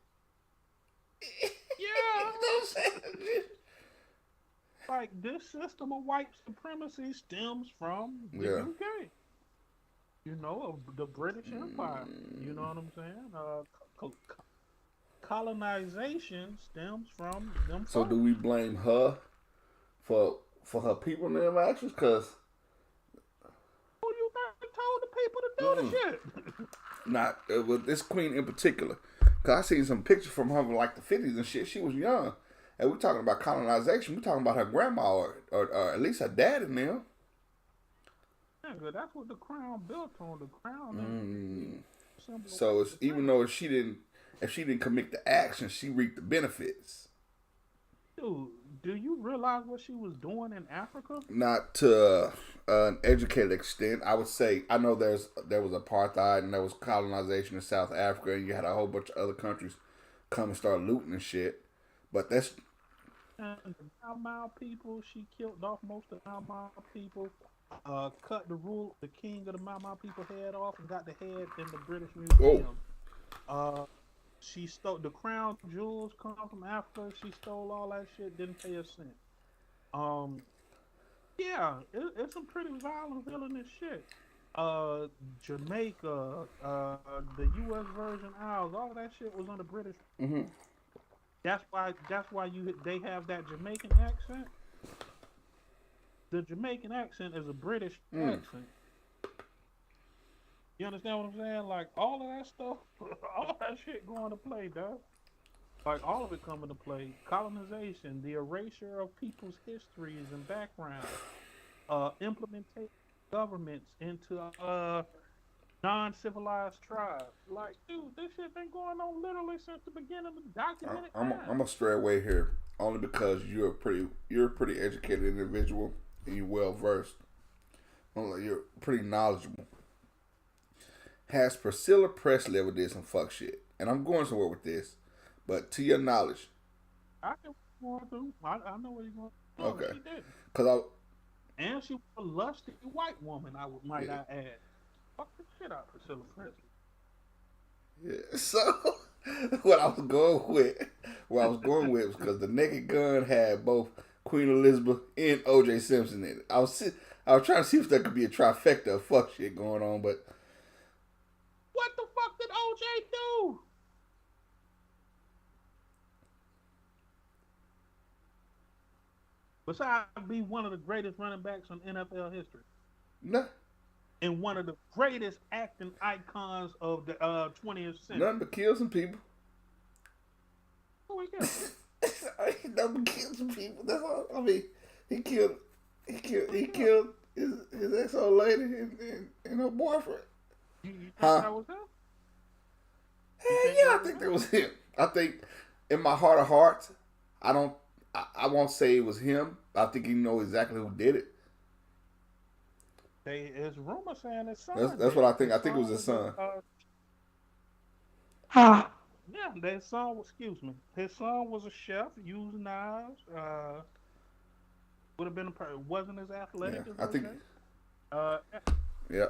Yeah. You know what I'm saying? Like, this system of white supremacy stems from the Yeah. UK. You know, of the British Empire. You know what I'm saying? Colonization stems from them. So do we blame her for her people and their actions? Cause who you think told the people to do the shit? not with this Queen in particular. Cause I seen some pictures from her from like the 50s and shit. She was young. And we're talking about colonization. We're talking about her grandma or at least her dad and them. Yeah, that's what the crown built on. The crown. So it's, even though if she didn't commit the action, she reaped the benefits. Dude, do you realize what she was doing in Africa? Not to an educated extent. I would say I know there was apartheid and there was colonization in South Africa, and you had a whole bunch of other countries come and start looting and shit. But that's and the Mau people, she killed off most of the Mau people. Cut the king of the Mau people head off and got the head in the British Museum. She stole the crown jewels come from Africa. She stole all that shit. Didn't pay a cent. Yeah, it's some pretty violent villainous shit. Jamaica, the U.S. Virgin Isles, all of that shit was under British. Mm-hmm. That's why they have that Jamaican accent. The Jamaican accent is a British accent. You understand what I'm saying? Like, all of that stuff, all that shit going to play, dog. Like, all of it coming to play. Colonization, the erasure of people's histories and backgrounds, implementation of governments into non-civilized tribes. Like, dude, this shit been going on literally since the beginning of the documented I'm time. gonna stray away here only because you're a pretty educated individual and you're well versed. You're pretty knowledgeable. Has Priscilla Presley ever did some fuck shit? And I'm going somewhere with this, but to your knowledge, I know what you're going to. Okay. She did. And she was a lusty white woman, I add. Fuck the shit out of Priscilla Presley. Yeah. So what I was going with was because the Naked Gun had both Queen Elizabeth and O.J. Simpson in it. I was trying to see if there could be a trifecta of fuck shit going on, but what the fuck did O.J. do? Besides be one of the greatest running backs in NFL history. nah, And one of the greatest acting icons of the 20th century. nothing but kill some people. Who we got? Nothing but kill some people. That's all. I mean, He killed his ex old lady and her boyfriend. You think Huh? that was him? Hell yeah, I think that was him. I think in my heart of hearts, I don't. I won't say it was him. I think you know exactly who did it. There's rumor saying his son That's did what I it. think. I His think it was son his was son. yeah, their son was, excuse me. His son was a chef, used knives, would have been wasn't as Yeah, athletic as I think. OJ. Uh, at, Yeah,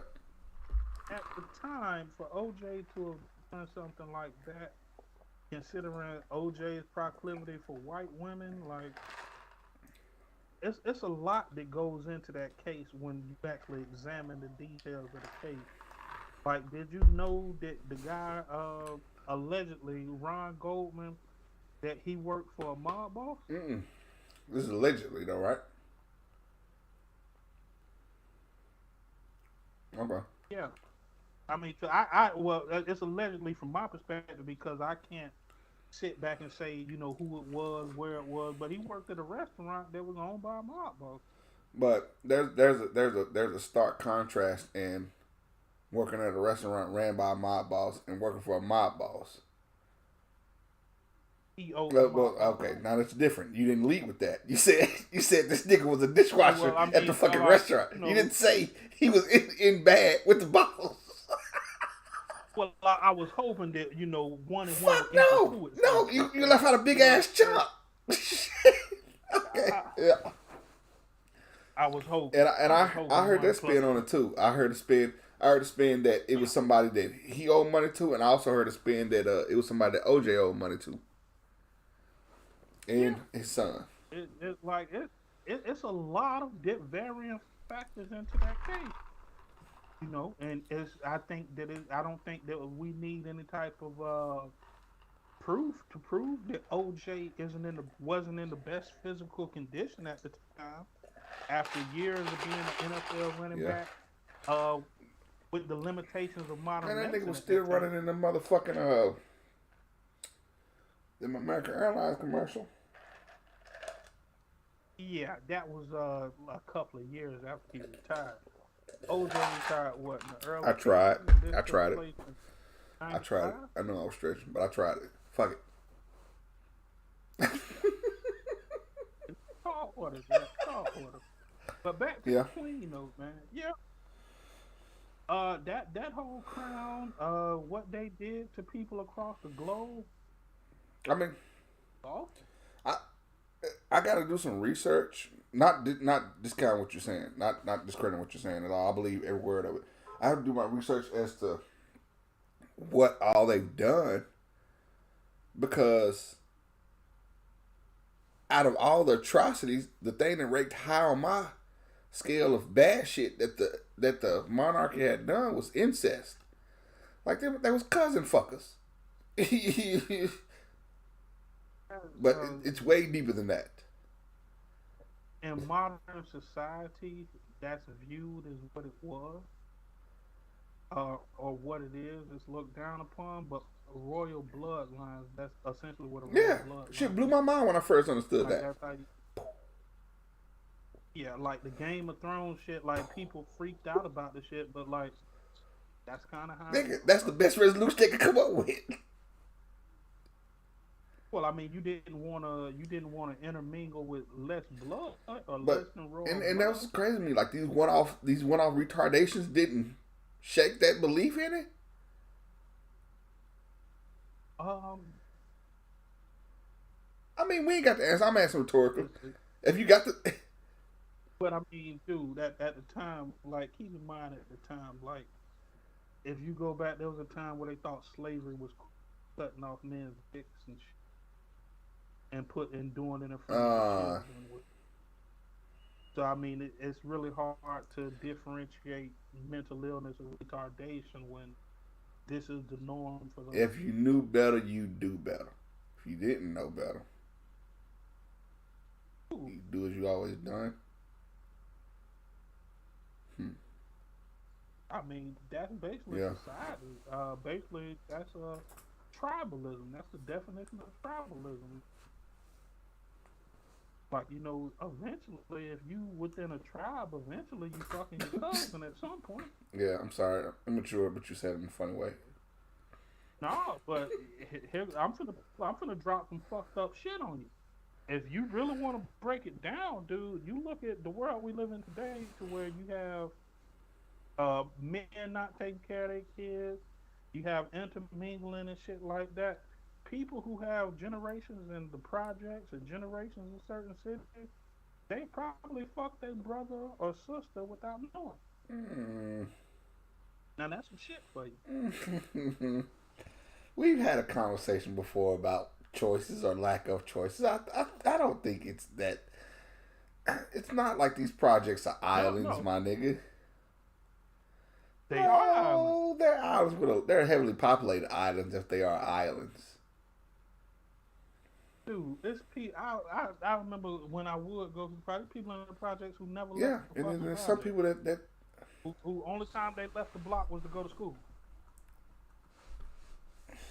at the time, for OJ to have done something like that, considering OJ's proclivity for white women, like it's a lot that goes into that case when you actually examine the details of the case. Like, did you know that the guy, allegedly Ron Goldman, that he worked for a mob boss? mm-mm. This is allegedly though, right? Okay. Yeah. I mean, well, it's allegedly from my perspective because I can't sit back and say, who it was, where it was, but he worked at a restaurant that was owned by a mob boss. But there's a stark contrast in working at a restaurant ran by a mob boss and working for a mob boss. He owed the Well, mob boss. okay, now that's different. You didn't lead with that. You said this nigga was a dishwasher Well, I at the mean, fucking restaurant. You didn't say he was in bad with the boss. Well, I was hoping that one and one Fuck would equal no, two at no, some you point. left out a big ass chunk. Okay, yeah. I was hoping. And I heard that one spin on it too. I heard the spin that it was somebody that he owed money to, and I also heard a spin that it was somebody that OJ owed money to, and his son. It's a lot of varying factors into that case, and I don't think that we need any type of proof to prove that OJ wasn't in the best physical condition at the time after years of being an NFL running back, with the limitations of modern Man, that medicine. nigga was still running in the motherfucking the American Airlines commercial. Yeah, that was a couple of years after he retired. OJ retired what, in the early I tried. 50s, and I this tried took it. place in I tried it. 95? I know I was stretching, but I tried it. Fuck it. Tall orders, man. Tall orders. But back to the Queen, though, man. Yeah. That whole crown, what they did to people across the globe. I mean, Awesome. I got to do some research. Not discounting what you're saying. Not discrediting what you're saying at all. I believe every word of it. I have to do my research as to what all they've done, because out of all the atrocities, the thing that ranked high on my scale of bad shit that the monarchy had done was incest. Like they was cousin fuckers. But it's way deeper than that. In modern society, that's viewed as what it was, or what it is. It's looked down upon. But royal bloodlines, that's essentially what a royal bloodline. Shit blew my mind when I first understood like, that. that's how yeah, like the Game of Thrones shit. Like people freaked out about the shit, but like that's kind of how. Nigga, that's the best resolution they could come up with. Well, I mean, you didn't want to intermingle with less blood or less than royal blood. And that was crazy to me. Like these one-off retardations didn't shake that belief in it. I mean, we ain't got the answer. I'm asking rhetorical. If you got the, but I mean, dude, at the time, like, keep in mind at the time, like, if you go back, there was a time where they thought slavery was cutting off men's dicks and shit. And doing it in front of the children. So I mean, it's really hard to differentiate mental illness or retardation when this is the norm for them. If you knew better, you do better. If you didn't know better, you do as you always done. I mean, that's basically society. Basically, that's tribalism. That's the definition of tribalism. But eventually, if you within a tribe, eventually you fucking your cousin at some point. Yeah, I'm sorry, I'm immature, but you said it in a funny way. No, but here I'm finna drop some fucked up shit on you. If you really want to break it down, dude, you look at the world we live in today, to where you have men not taking care of their kids, you have intermingling and shit like that. People who have generations in the projects or generations in certain cities, they probably fuck their brother or sister without knowing. Mm. Now that's some shit for you. We've had a conversation before about choices or lack of choices. I don't think it's that. It's not like these projects are islands, No, my nigga. they are islands. No, they're islands. They're heavily populated islands if they are islands. Dude, I remember when I would go to the project, people in the projects who never left Yeah, the and then fucking there's some project. people that Who only time they left the block was to go to school.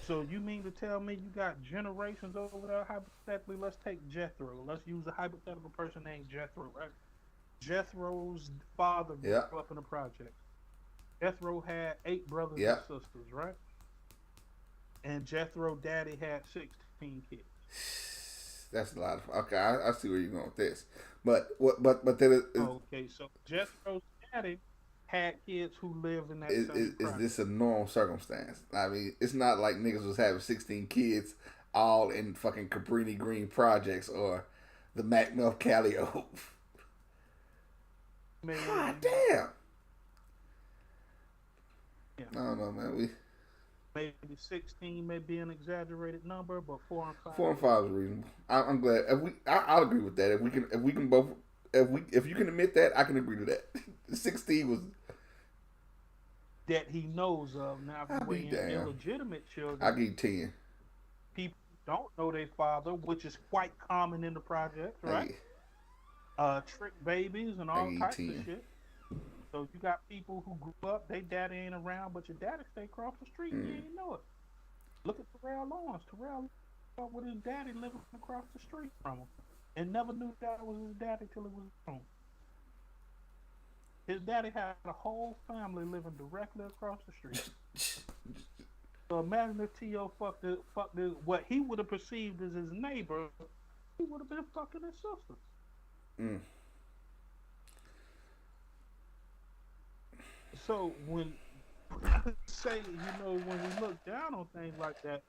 So you mean to tell me you got generations over there? Hypothetically, let's take Jethro. Let's use a hypothetical person named Jethro, right? Jethro's father grew yeah, up in the project. Jethro had 8 brothers yeah. and sisters, right? And Jethro daddy had 16 kids. That's a lot of. Okay, I see where you're going with this, but then Okay, so Jethro's daddy had kids who lived in that is same is project. this a normal circumstance? I mean, it's not like niggas was having 16 kids all in fucking Cabrini Green projects or the Macmillan Calliope. God damn. Yeah. I don't know, man. Maybe 16 may be an exaggerated number, but 4 and 5. 4 and 5 is reasonable. I'm glad. I'll agree with that. If we can both, if you can admit that, I can agree to that. 16 was that he knows of. Now, if I'll you be weigh in damn. illegitimate children, I give you 10. people don't know their father, which is quite common in the projects, right? Trick babies and all types of shit. So you got people who grew up, they daddy ain't around, but your daddy stay across the street and you ain't know it. Look at Terrell Lawrence. Terrell up with his daddy living across the street from him and never knew that was his daddy till it was grown. His daddy had a whole family living directly across the street. So imagine if T.O. fucked what he would have perceived as his neighbor, he would have been fucking his sister. So when when we look down on things like that,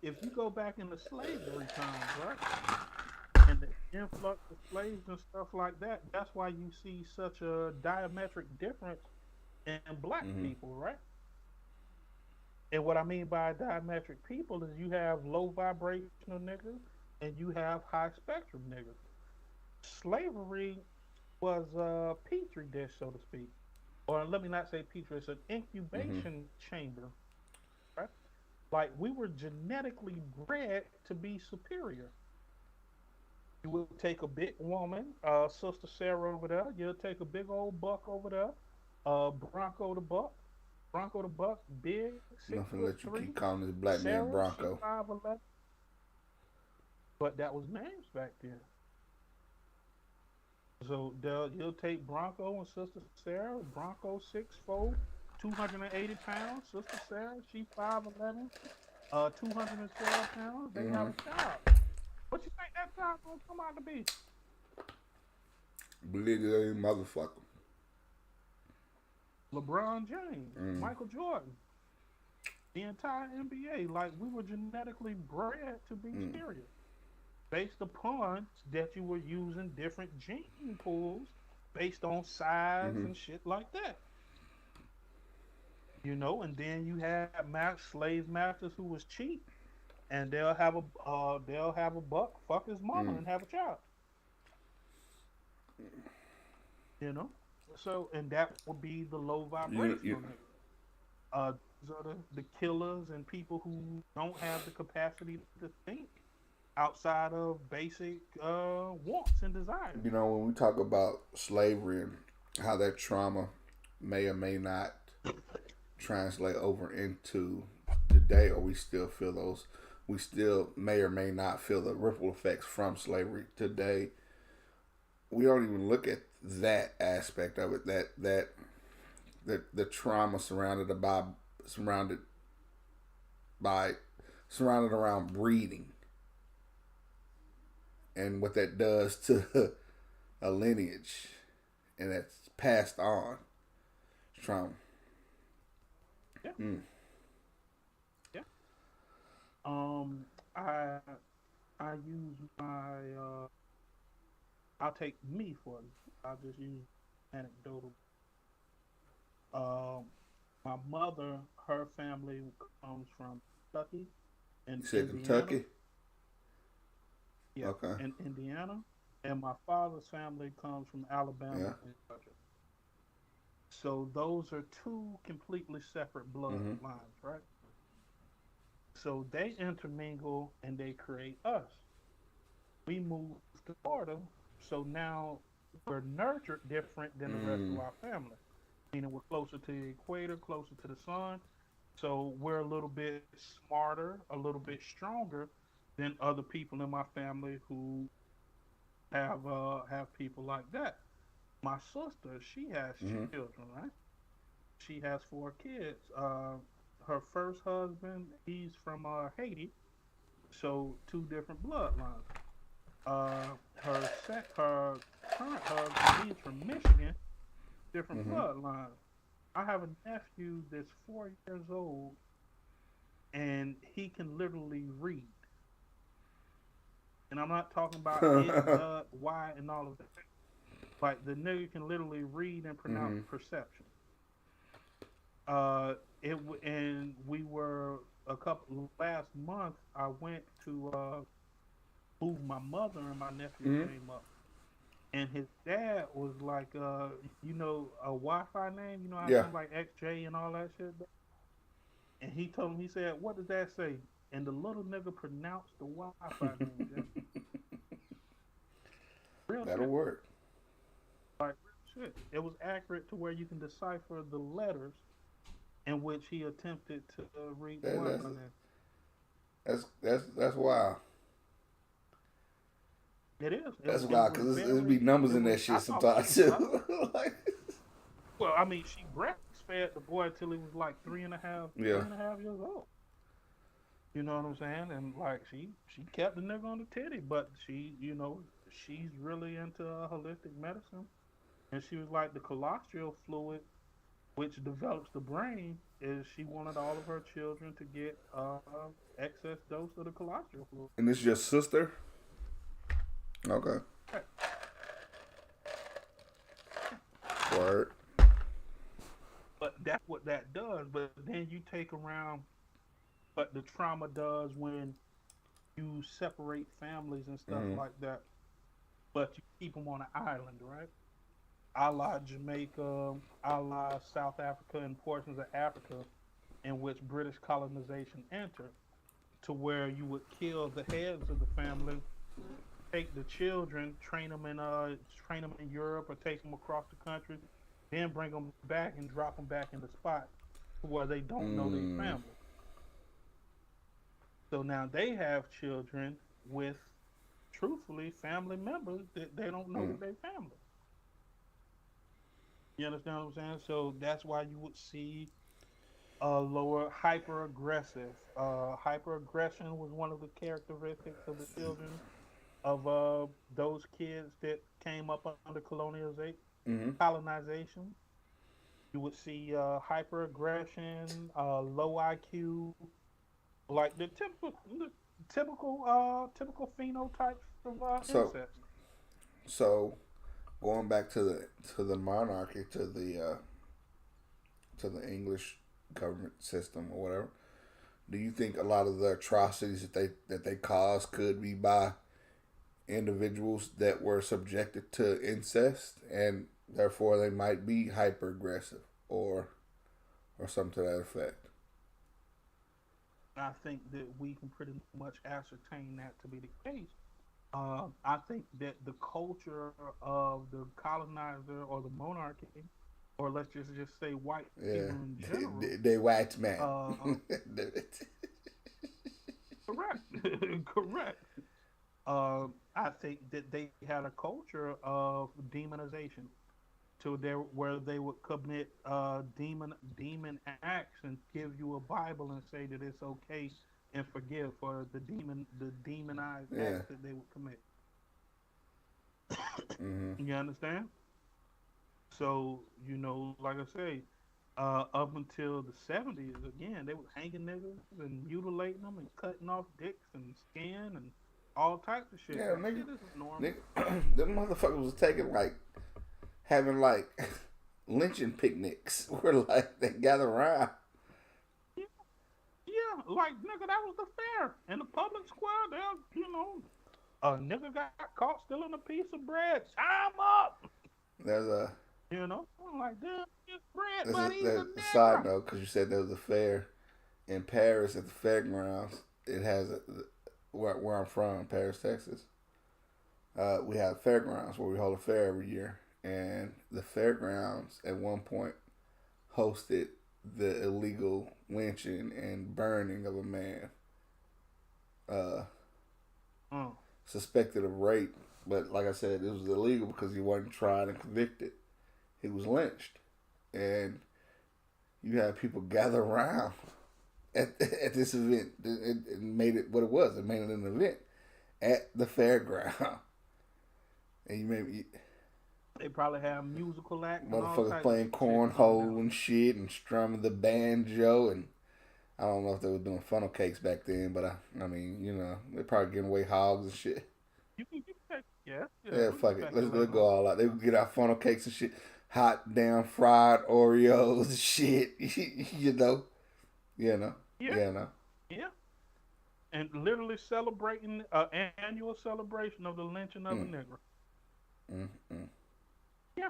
if you go back into slavery times, right, and the influx of slaves and stuff like that, that's why you see such a diametric difference in black people, right? And what I mean by diametric people is you have low vibrational niggas and you have high spectrum niggas. Slavery was a petri dish, so to speak. Or let me not say petri, it's an incubation chamber, right? Like we were genetically bred to be superior. You will take a big woman, Sister Sarah over there. You'll take a big old buck over there, Bronco the buck. Bronco the buck, big, 6'3". Nothing let you keep calling this black man Bronco. 5'11". But that was names back then. So you'll take Bronco and Sister Sarah. Bronco 6'4", 280 pounds. Sister Sarah, she 5'11", 212 pounds. They have a child. What you think that child gonna come out to be? Believe it ain't motherfucker. LeBron James, Michael Jordan, the entire NBA. Like we were genetically bred to be superior, based upon that you were using different gene pools based on size and shit like that. You know, and then you have slave masters who was cheap, and they'll have a buck fuck his mama and have a child. You know, so and that will be the low vibrational niggas. These are the killers and people who don't have the capacity to think outside of basic wants and desires. You know, when we talk about slavery and how that trauma may or may not translate over into today, or we still feel those we still may or may not feel the ripple effects from slavery today. We don't even look at that aspect of it. That the trauma surrounded around breeding, and what that does to a lineage, and that's passed on trauma. Yeah. Mm. Yeah. I use my I'll take me for it. I'll just use anecdotal. Um, my mother, her family comes from Kentucky and You said Indiana. Kentucky? Yeah, Okay. in Indiana, and my father's family comes from Yeah. Alabama and Georgia. So those are two completely separate Mm-hmm. bloodlines, right? So they intermingle and they create us. We moved to Florida, so now we're nurtured different than the rest of Mm. our family. Meaning we're closer to the equator, closer to the sun. So we're a little bit smarter, a little bit stronger than other people in my family who have people like that. My sister, she has Mm-hmm. children, right? She has four kids. Her first husband, he's from Haiti, so two different bloodlines. Her current husband, he's from Michigan, different Mm-hmm. bloodline. I have a nephew that's 4 years old, and he can literally read. And I'm not talking about it, the, why, and all of that. Like the nigga can literally read and pronounce Mm-hmm. perception. And we were a couple last month. I went to move my mother, and my nephew Mm-hmm. came up, and his dad was like, a Wi-Fi name. You know how Yeah. some like XJ and all that shit. And he told him, he said, "What does that say?" And the little nigga pronounced the Wi-Fi name, Jeff. Real That'll shit. work. Like real shit. It was accurate to where you can decipher the letters in which he attempted to read the That, Wi-Fi that's name. that's wild. It is. That's It wild was because there's be very. numbers It in was. that I shit thought she sometimes was tough. too. Like, Well, I mean, she breastfed the boy till he was like yeah. 3.5 years old. You know what I'm saying? And like she kept the nigga on the titty, but she's really into holistic medicine. And she was like the colostral fluid, which develops the brain, is she wanted all of her children to get excess dose of the colostral fluid. And this is your sister? Okay. Right. Word. But that's what that does. But then you take around what the trauma does when you separate families and stuff Mm-hmm. like that, but you keep them on an island, right? A la Jamaica, a la South Africa, and portions of Africa in which British colonization entered, to where you would kill the heads of the family, take the children, train them in Europe or take them across the country, then bring them back and drop them back in the spot where they don't know their Mm. family. So now they have children with, truthfully, family members that they don't know Mm. that they family. You understand what I'm saying? So that's why you would see lower hyper aggressive. Hyper aggression was one of the characteristics of the children of those kids that came up under Mm-hmm. colonization. You would see hyper aggression, low IQ, like the typical phenotypes of So incest. so going back to the monarchy, to the English government system or whatever, do you think a lot of the atrocities that they caused could be by individuals that were subjected to incest, and therefore they might be hyper aggressive or something to that effect? I think that we can pretty much ascertain that to be the case. I think that the culture of the colonizer or the monarchy, or let's just say white Yeah, people in general, they white man. uh, correct. Correct. I think that they had a culture of demonization to there where they would commit demon acts and give you a Bible and say that it's okay and forgive for the demonized Yeah. acts that they would commit. Mm-hmm. You understand? So, like I say, up until the 70s, again, they was hanging niggas and mutilating them and cutting off dicks and skin and all types of shit. Yeah, That nigga, shit is normal. nigga, them motherfuckers was taking like having like lynching picnics where like they gather around. Yeah, yeah, like nigga, that was the fair in the public square. There, a nigga got caught stealing a piece of bread. Time up. There's a I'm like, damn, it's bread, there's but a, he's there's a a side nigga. note because you said there was a fair in Paris at the fairgrounds. It has where I'm from, Paris, Texas. We have fairgrounds where we hold a fair every year, and the fairgrounds at one point hosted the illegal lynching and burning of a man uh, Oh, suspected of rape. But like I said, it was illegal because he wasn't tried and convicted. He was lynched, and you had people gather around at this event. It made it what it was. It made it an event at the fairground, and you made they probably have musical acts and all motherfuckers types of playing shit going cornhole down. and shit and strumming the banjo, and I don't know if they were doing funnel cakes back then, but I mean, they're probably giving away hogs and shit. You can take, yeah, Yeah, we can fuck it. Let's speculate go on. all out. They would get out funnel cakes and shit, hot damn fried Oreos and shit. you know, you know, Yeah, yeah, no. yeah, and literally celebrating annual celebration of the lynching of a Mm, nigger. mm, mm. Yeah,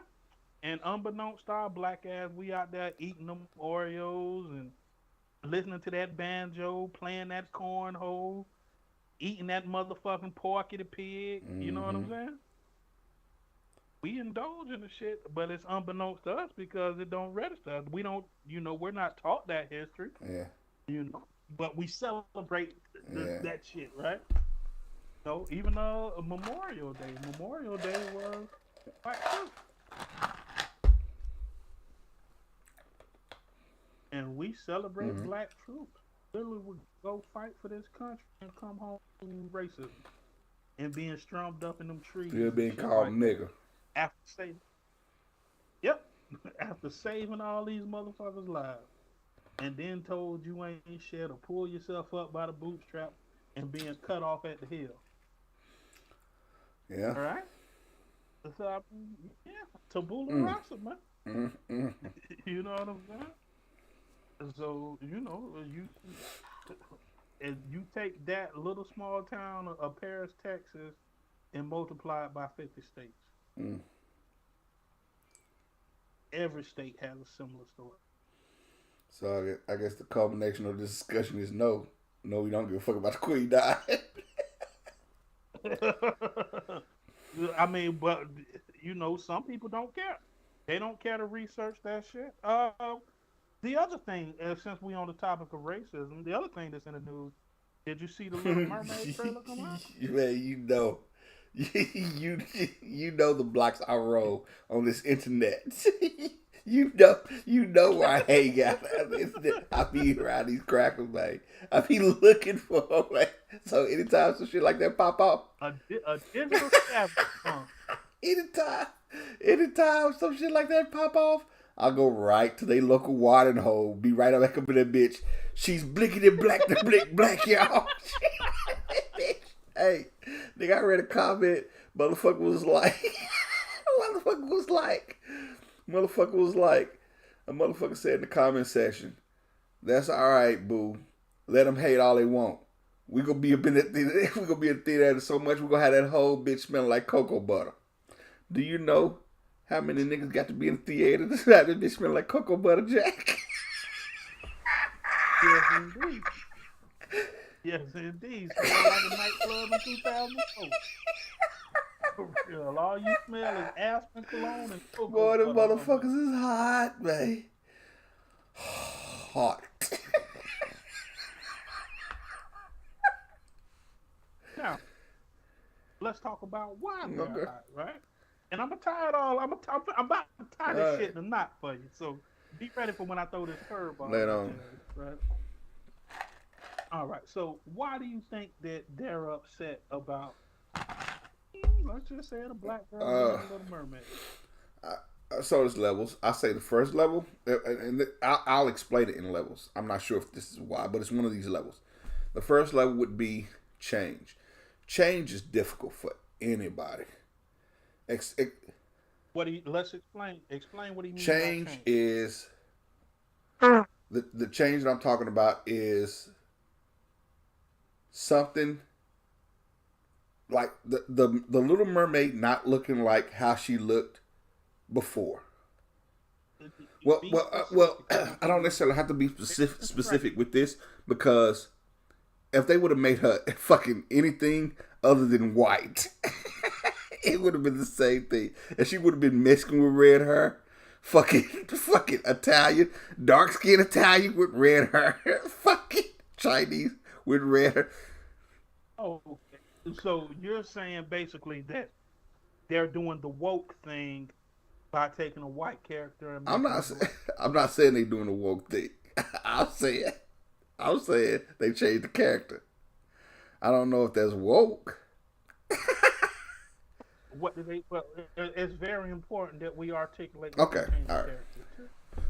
and unbeknownst to our black ass, we out there eating them Oreos and listening to that banjo, playing that cornhole, eating that motherfucking porky the pig. You know what Mm-hmm. I'm saying? We indulge in the shit, but it's unbeknownst to us because it don't register. We don't, we're not taught that history, Yeah, but we celebrate yeah. that shit, right? So even Memorial Day. Memorial Day was Black Truth, and we celebrate Mm-hmm. Black Truth. Literally, we go fight for this country and come home with racism and being strummed up in them trees Still and being shit called like that. nigger. After saving, yep, after saving all these motherfuckers' lives, and then told you ain't shit to pull yourself up by the bootstrap and being cut off at the heel. Yeah. All right. So, yeah, tabula Mm, rasa, man. mm, mm. You know what I'm saying? So you and you take that little small town of Paris, Texas, and multiply it by 50 states. Mm. Every state has a similar story. So I guess the culmination of this discussion is no. No, we don't give a fuck about the queen died. I mean, but some people don't care. They don't care to research that shit. The other thing, since we on the topic of racism, the other thing that's in the news, did you see the Little Mermaid trailer come out? Man, you know the blocks I roll on this internet. you know where I hang out. I be around these crackers, man. I be looking for them, man. So anytime some shit like that pop up, A digital scavenger hunt. anytime some shit like that pop off, I'll go right to their local watering hole. Be right back up in that bitch. She's blinking and black to blink black, y'all. Hey, nigga, I read a comment. Motherfucker was like, a motherfucker said in the comment section, "That's all right, boo. Let them hate all they want. We gonna be up in that theater. We gonna be in the theater so much we gonna have that whole bitch smelling like cocoa butter. Do you know how many niggas got to be in the theater to have that bitch smell like cocoa butter, Jack?" Yes, indeed. Yes, indeed. Smell like a nightclub in 2004. For real, all you smell is aspen cologne and cocoa Boy, them butter. motherfuckers is hot, man. Hot. why they're Okay. hot, right? And I'm gonna tie it all. I'm about to tie this Alright. shit in a knot for you. So be ready for when I throw this curveball Lay it at on. you, right? All right. So why do you think that they're upset about? Let's just say the black girl being Uh, a Little Mermaid. So there's levels. I say the first level, and I'll explain it in levels. I'm not sure if this is why, but it's one of these levels. The first level would be change. Change is difficult for anybody. What do you? Let's explain. Explain what do you mean Change by change? is the change that I'm talking about is something like the Little Mermaid not looking like how she looked before. Well, Be well, specific. I don't necessarily have to be specific with this because if they would have made her fucking anything other than white, it would have been the same thing. And she would have been Mexican with red hair, fucking Italian, dark skinned Italian with red hair, fucking Chinese with red hair. Oh, okay. So you're saying basically that they're doing the woke thing by taking a white character and I'm making not. it black. I'm not saying they doing a woke thing. I'm saying they changed the character. I don't know if that's woke. What do they? Well, it's very important that we articulate. Okay, Change the all right.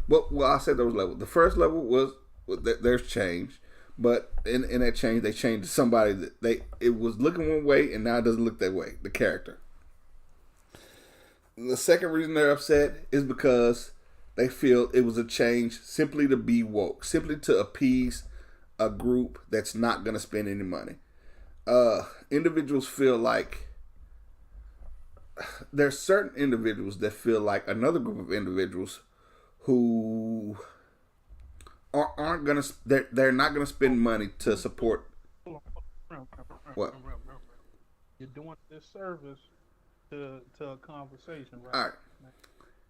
character. Well, I said those levels. The first level was there's change, but in that change they changed somebody that it was looking one way and now it doesn't look that way. The character. The second reason they're upset is because they feel it was a change simply to be woke, simply to appease a group that's not going to spend any money. Individuals feel like there's certain individuals that feel like another group of individuals who aren't going to they're not going to spend money to support what? You're doing this service to a conversation, right? All right.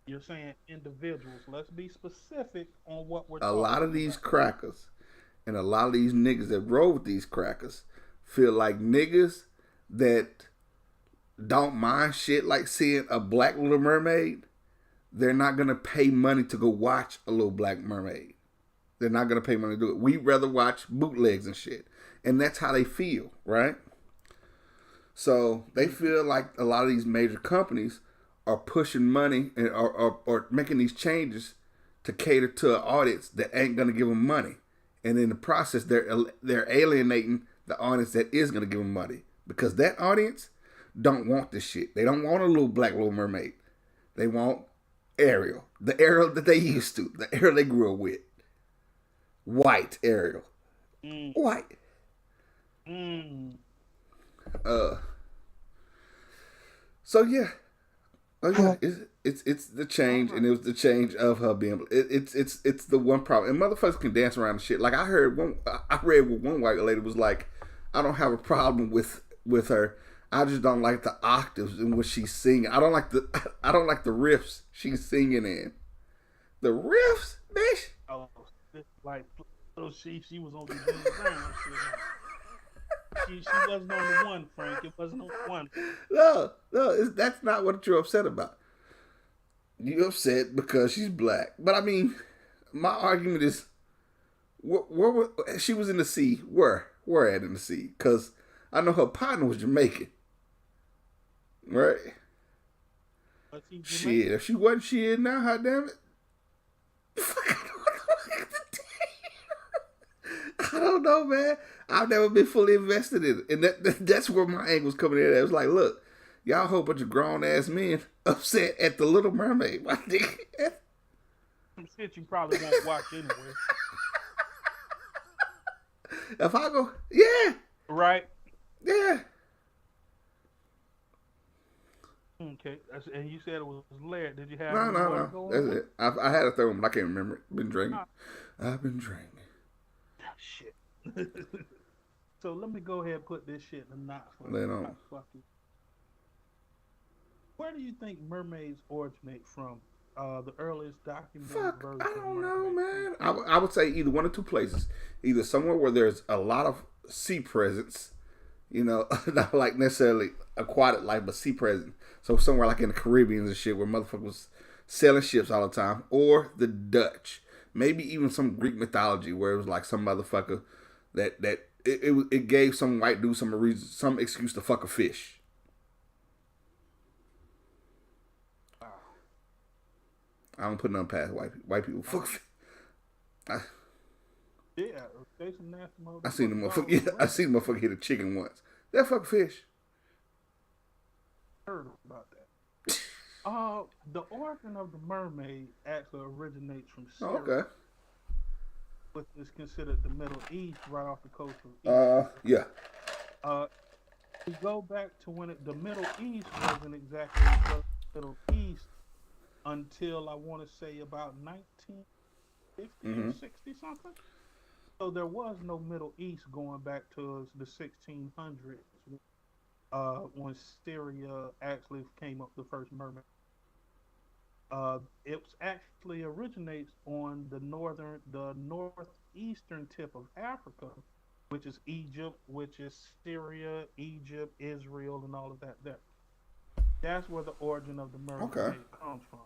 You're saying individuals. Let's be specific on what we're A talking lot of these about. crackers and a lot of these niggas that roll with these crackers feel like niggas that don't mind shit like seeing a black Little Mermaid. They're not going to pay money to go watch a little black mermaid. They're not going to pay money to do it. We'd rather watch bootlegs and shit. And that's how they feel, right? So they feel like a lot of these major companies are pushing money and or making these changes to cater to an audience that ain't going to give them money. And in the process, they're alienating the audience that is going to give them money. Because that audience don't want this shit. They don't want a little black Little Mermaid. They want Ariel. The Ariel that they used to. The Ariel they grew up with. White Ariel. White. So yeah. Oh yeah, it's the change, and it was the change of her being. It's the one problem, and motherfuckers can dance around the shit. Like I read what one white lady was like, I don't have a problem with her. I just don't like the octaves in which she's singing. I don't like the riffs she's singing in. The riffs, bitch. Oh, like so she was on the James Brown shit. She wasn't on the one, Frank. It wasn't on the one. No, that's not what you're upset about. You're upset because she's black. But I mean, my argument is, where she was in the sea. Where at in the sea? Because I know her partner was Jamaican. Right? Shit, if she wasn't, she is now. Hot damn it! I don't know, man. I've never been fully invested in it, and that's where my angle was coming in. It was like, look, y'all a whole bunch of grown ass men upset at the Little Mermaid. My nigga. Some shit you probably won't watch anyway. If I go, yeah, right, yeah. Okay, and you said it was Laird. Did you have No. That's it. I had a third one, but I can't remember it. Been drinking. I've been drinking. Shit. So let me go ahead and put this shit in a knot for Lay it you. on. Where do you think mermaids originate from? The earliest documented version. I don't know, man. I would say either one or two places. Either somewhere where there's a lot of sea presence You know, not like necessarily aquatic life, but sea present. So somewhere like in the Caribbean and shit, where motherfuckers was selling ships all the time, or the Dutch, maybe even some Greek mythology where it was like some motherfucker that it gave some white dude some reason, some excuse to fuck a fish. I don't put nothing past white people. Fuck. I, Yeah, they some nasty I seen the motherfucker. Yeah, motherfuckers. I seen the motherfucker hit a chicken once. That fuck fish. Heard about that. The origin of the mermaid actually originates from Oh, Syria, okay. which is considered the Middle East, right off the coast of Egypt. Yeah. Uh, we go back to when the Middle East wasn't exactly the Middle East until I want to say about 1950 or 60 something. So there was no Middle East going back to the 1600s when Syria actually came up the first mermaid. It actually originates on the northeastern tip of Africa, which is Egypt, which is Syria, Egypt, Israel, and all of that there. That's where the origin of the Okay. mermaid comes from.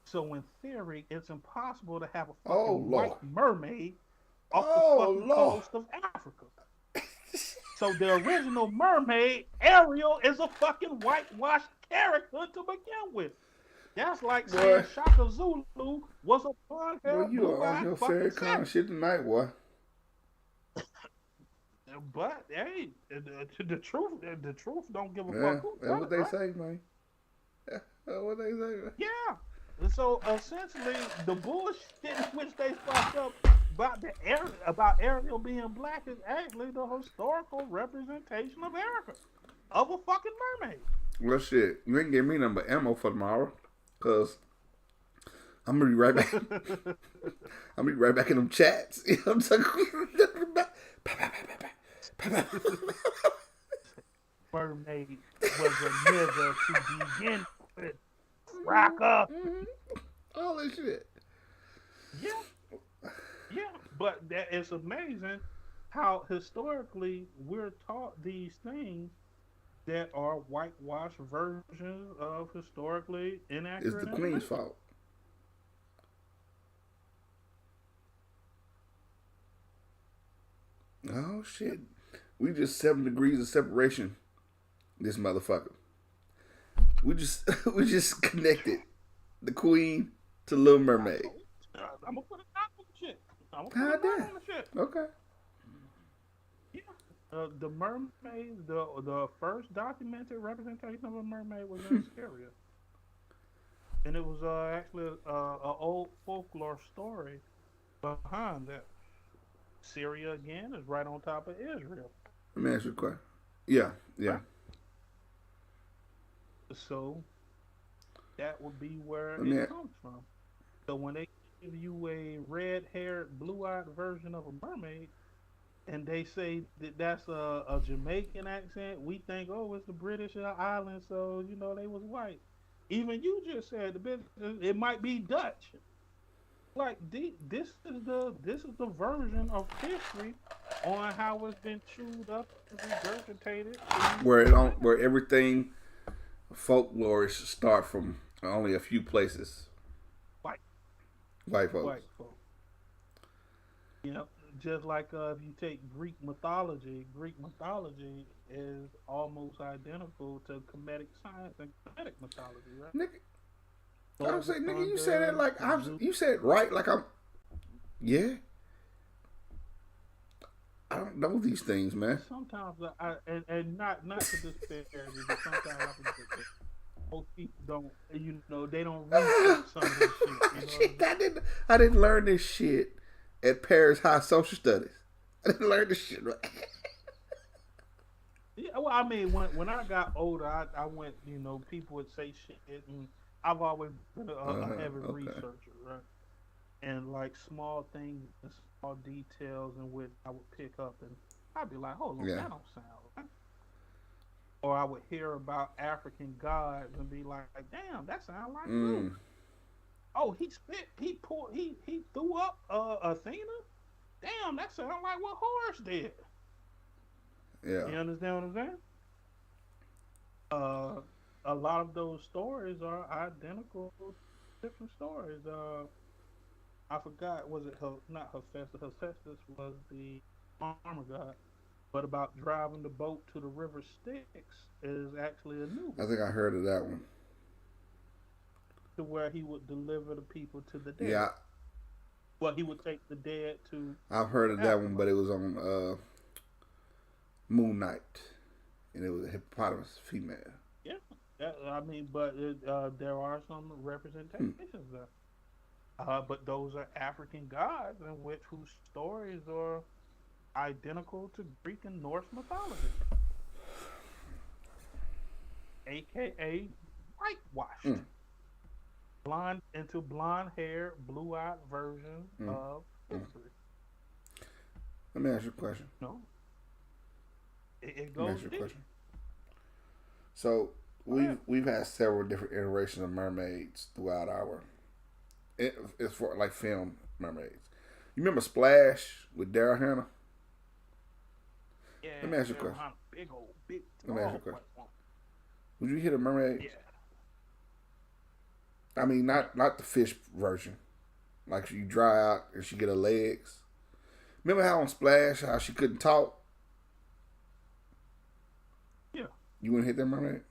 So in theory, it's impossible to have a Oh, fucking Lord. white mermaid off the Oh, fucking Lord. coast of Africa. So the original mermaid, Ariel, is a fucking whitewashed character to begin with. That's like saying Boy. Shaka Zulu was a Boy, blonde-haired, you are on blue-eyed your fucking fairy con savage. shit tonight, boy. But hey, the truth don't give a Yeah, fuck who that's tell what it, they right? say, man. Yeah, that's what they say, man. Yeah. And so essentially, the bullshit in which they fucked up about Ariel being black is actually the historical representation of Erica, of a fucking mermaid. Well, shit, you ain't give me nothing but ammo for tomorrow, cause I'm gonna be right back. I'm gonna be right back in them chats. You know what I'm talking? Mermaid was a nigga to begin with. Rocker. All this shit. Yeah, yeah. But that it's amazing how historically we're taught these things that are whitewashed versions of historically It's the inaccurate queen's information. fault. Oh shit. We just 7 degrees of separation. This motherfucker. We just we just connected the queen to Little Mermaid. I'm gonna put a knock on the shit. I'm gonna God put a knock damn. on the shit. Okay. Yeah. The mermaid, the first documented representation of a mermaid was in Syria, and it was actually a old folklore story behind that. Syria again is right on top of Israel, Let me ask you a question. Yeah, yeah. right? So that would be where Let me it comes from. So when they give you a red-haired, blue-eyed version of a mermaid, and they say that that's a Jamaican accent, we think, oh, it's the British island, so they was white. Even you just said it might be Dutch. Like this is the version of history on how it's been chewed up and regurgitated. Where everything folklore start from only a few places. White, White folks. white folks. Just like if you take Greek mythology is almost identical to Kemetic science and Kemetic mythology, right? Nigga, I Lord was of the saying, nigga, you thunder, said it like you said it right, like I'm. Yeah. I don't know these things, man. Sometimes and not to disparage you, but sometimes I think that most people don't, they don't research some of this shit. Shit, I didn't learn this shit at Paris High Social Studies. I didn't learn this shit right. Yeah, well, I mean, when I got older, I went, people would say shit, and I've always been a heavy Okay. researcher, right? And like small things and small details in which I would pick up, and I'd be like, hold on, Yeah. that don't sound right. Or I would hear about African gods and be like, damn, that sounds like Zeus. Oh, he spit, he poured, he threw up Athena. Damn, that sounds like what Horus did. Yeah. You understand what I'm saying? A lot of those stories are identical to different stories. I forgot, was it her, not Hephaestus? Hephaestus was the armor god, but about driving the boat to the river Styx is actually a new I one, think I heard of that one. to where he would deliver the people to the dead. Yeah, Well, he would take the dead to I've heard the of that one, afterlife. but it was on Moon Knight, and it was a hippopotamus female. Yeah, I mean, but there are some representations there. But those are African gods, in which whose stories are identical to Greek and Norse mythology, aka whitewashed, Mm. blonde into blonde hair, blue eyed version Mm. of Mm. history. Let me ask you a question. No, it Let me goes ask you a deep. question. So Go ahead. we've had several different iterations of mermaids throughout our it's for like film mermaids. You remember Splash with Daryl Hannah? Yeah, Let me ask you a they're question. big old, big, Let me ask you a tall question. white woman. Would you hit a mermaid? Yeah, I mean, no, not the fish version. Like she dry out and she get her legs. Remember how on Splash how she couldn't talk? yeah, You wouldn't hit that mermaid?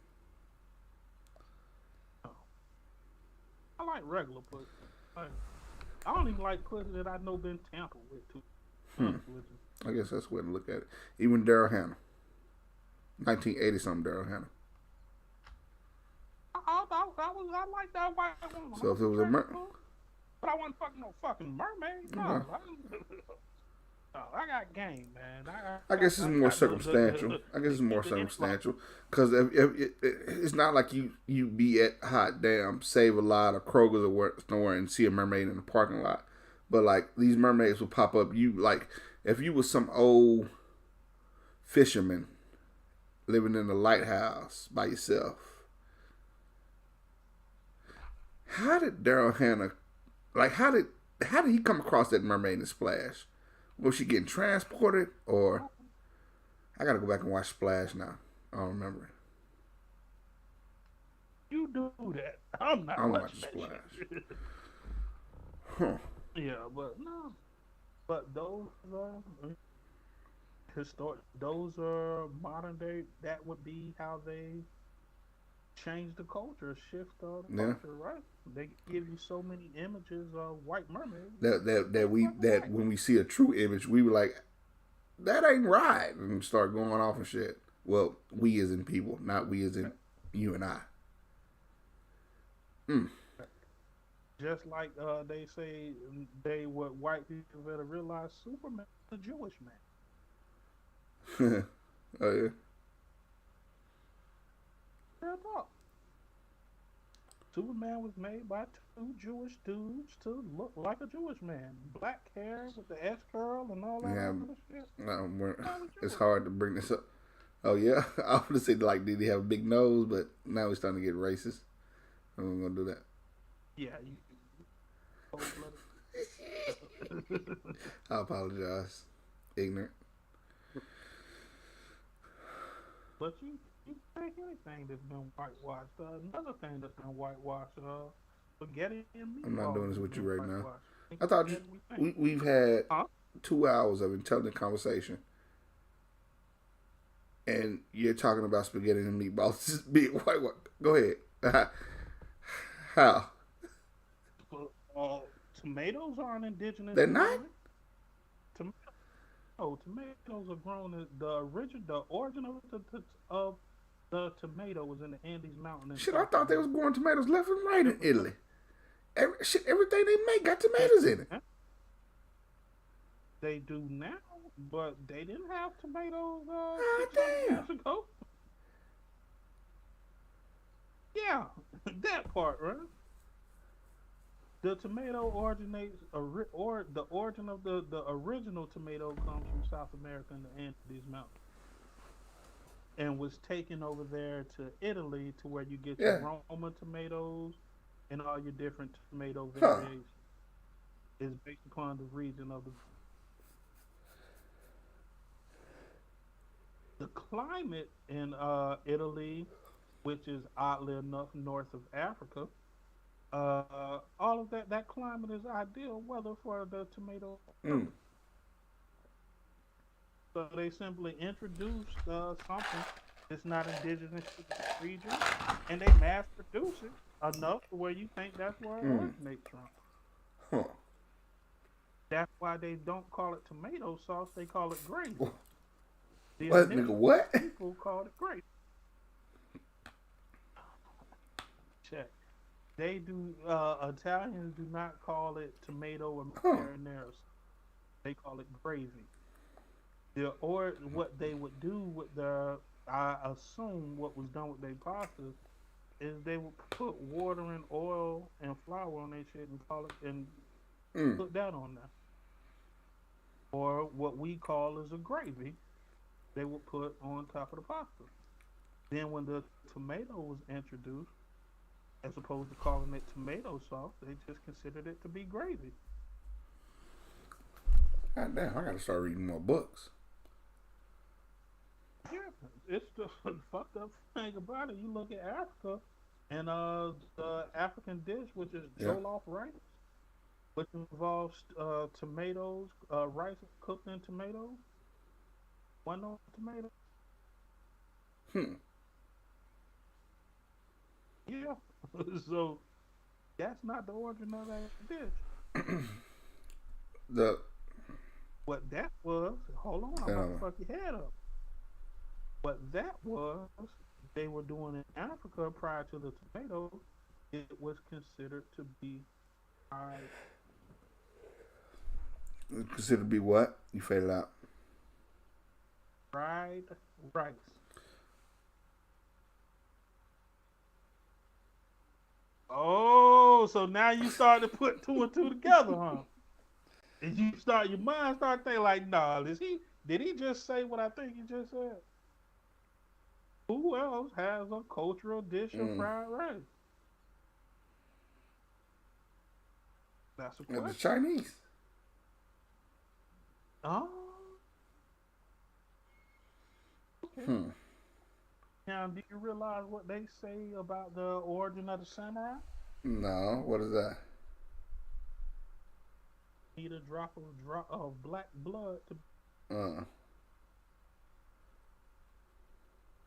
no. I like regular pussy. Like, I don't even like pussy that I know been tampered with. To be honest with you. I guess that's the way to look at it. Even Daryl Hannah, 1980 something Daryl Hannah. I like that white woman. So if it was a But I wasn't fucking no fucking mermaid. No, Okay. I got game, man. I guess it's more circumstantial. I guess it's more circumstantial because it's not like you be at hot damn Save a Lot or Kroger's or somewhere and see a mermaid in the parking lot, but like these mermaids will pop up. You like if you was some old fisherman living in a lighthouse by yourself. How did Daryl Hannah like? How did he come across that mermaid in the Splash? Was she getting transported, or I gotta go back and watch Splash now? I don't remember. You do that. I'm not I'm watching watching that Splash. shit. Huh? Yeah, but no. But those are historic. Those are modern day. That would be how they change the culture, shift the Yeah. culture, right? They give you so many images of white mermaids. That when we see a true image, we were like, that ain't right, and start going off and shit. Well, we as in people, not we as in you and I. Just like they say, what white people better realize, Superman is a Jewish man. Oh yeah. Real talk. Superman was made by two Jewish dudes to look like a Jewish man. Black hair with the S curl and all that Yeah. other shit. It's hard to bring this up. Oh yeah, I would say like, did he have a big nose? But now he's starting to get racist. I'm gonna do that. Yeah, you cold-blooded. I apologize, ignorant. But you take anything that's been whitewashed. Another thing that's been whitewashed, spaghetti and meatballs. I'm not doing this with you right now. whitewashed. I thought we've had Huh? 2 hours of intelligent conversation, and you're talking about spaghetti and meatballs just being white. Go ahead. How? Tomatoes aren't indigenous. They're not? Tomatoes are grown. The origin of the tomato was in the Andes Mountain. Shit, I thought they was growing tomatoes left and right in Italy. Everything they make got tomatoes in it. They do now, but they didn't have tomatoes 600 damn. years ago. Yeah, that part, right? The tomato originates, or the origin of the original tomato comes from South America and the Andes Mountains, and was taken over there to Italy, to where you get your Roma tomatoes and all your different tomato variations. Is based upon the region of the. The climate in Italy, which is oddly enough north of Africa, all of that climate is ideal weather for the tomato Mm. harvest. So they simply introduced something that's not indigenous to the region, and they mass produce it enough to where you think that's where it Mm. originates from. Huh. That's why they don't call it tomato sauce; they call it gravy. The What, nigga? initial What? people called it gravy. Check. They do. Italians do not call it tomato or Huh. marinara. They call it gravy. Or what they would do with the, I assume what was done with their pastas is they would put water and oil and flour on their shit and call it and Mm. put that on there. Or what we call as a gravy, they would put on top of the pasta. Then when the tomato was introduced, as opposed to calling it tomato sauce, they just considered it to be gravy. God damn, I gotta start reading more books. Yeah, it's the fucked up thing about it. You look at Africa and the African dish, which is Yeah. jollof rice, which involves tomatoes, rice cooked in tomatoes, one no tomato. Hmm. Yeah, so that's not the origin of that dish. The What that was, hold on, I'm about to uh, fuck your head up. What that was, they were doing in Africa prior to the tomato. It was considered to be fried. considered to be what? You faded out. Fried rice. Oh, so now you start to put two and two together, huh? And your mind start thinking like, nah, did he just say what I think he just said? Who else has a cultural dish of Mm. fried rice? That's a The question. Chinese. Oh, okay. Hmm. Now, do you realize what they say about the origin of the samurai? No, what is that? Need a drop of black blood to. Uh.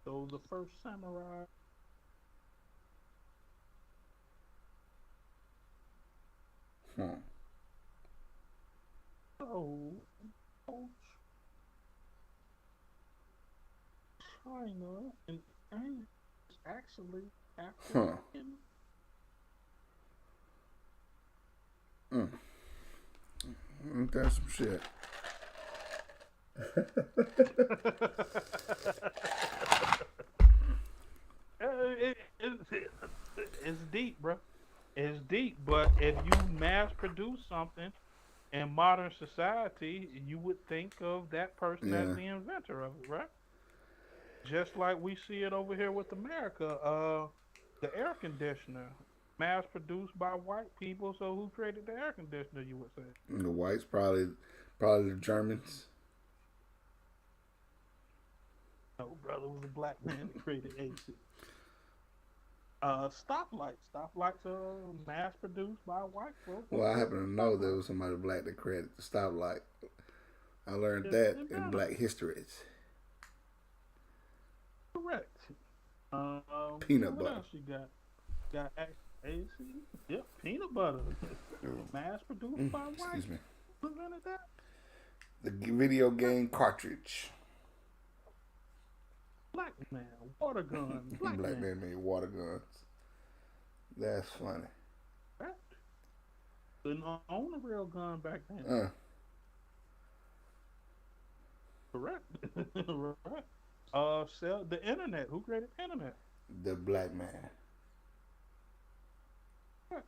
So the first samurai. Hmm. Oh, oh, China and is actually Huh. African. Mm. Ain't that some shit? It's deep, bro. It's deep, but if you mass produce something in modern society, you would think of that person as Yeah. the inventor of it, right? Just like we see it over here with America, the air conditioner, mass produced by white people. So who created the air conditioner? You would say. And the whites probably the Germans. No, brother, it was a black man that created AC. Stoplights. Stoplights are mass produced by white folks. Who Well, I happen created to the know there stoplight? was somebody black that created the stoplight. I learned Just that in invented Black it. Histories. Correct. Peanut What butter. else you got? Got AC? Yep, peanut butter. Mass produced by white. Excuse me. Who invented that? The video game cartridge. Black man. Water gun. Black Black man. man made water guns. That's funny. Correct. Didn't own a real gun back then. Correct. Right. Sell the internet. Who created the internet? The black man. Correct.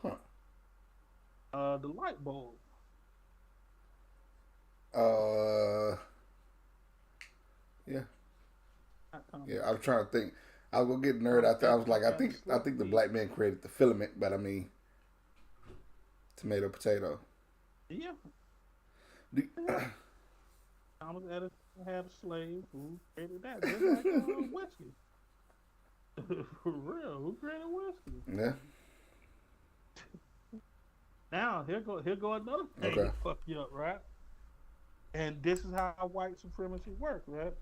Huh. The light bulb. Yeah. Not Thomas. Yeah. I was trying to think. I was gonna get nerd out there. I was like, I think the black man created the filament, but I mean, tomato, potato. Yeah. Do, Thomas Edison had a slave who created that, just like whiskey. For real, who created whiskey? Yeah. Now here go another thing Okay. to fuck you up, right? And this is how white supremacy works, right?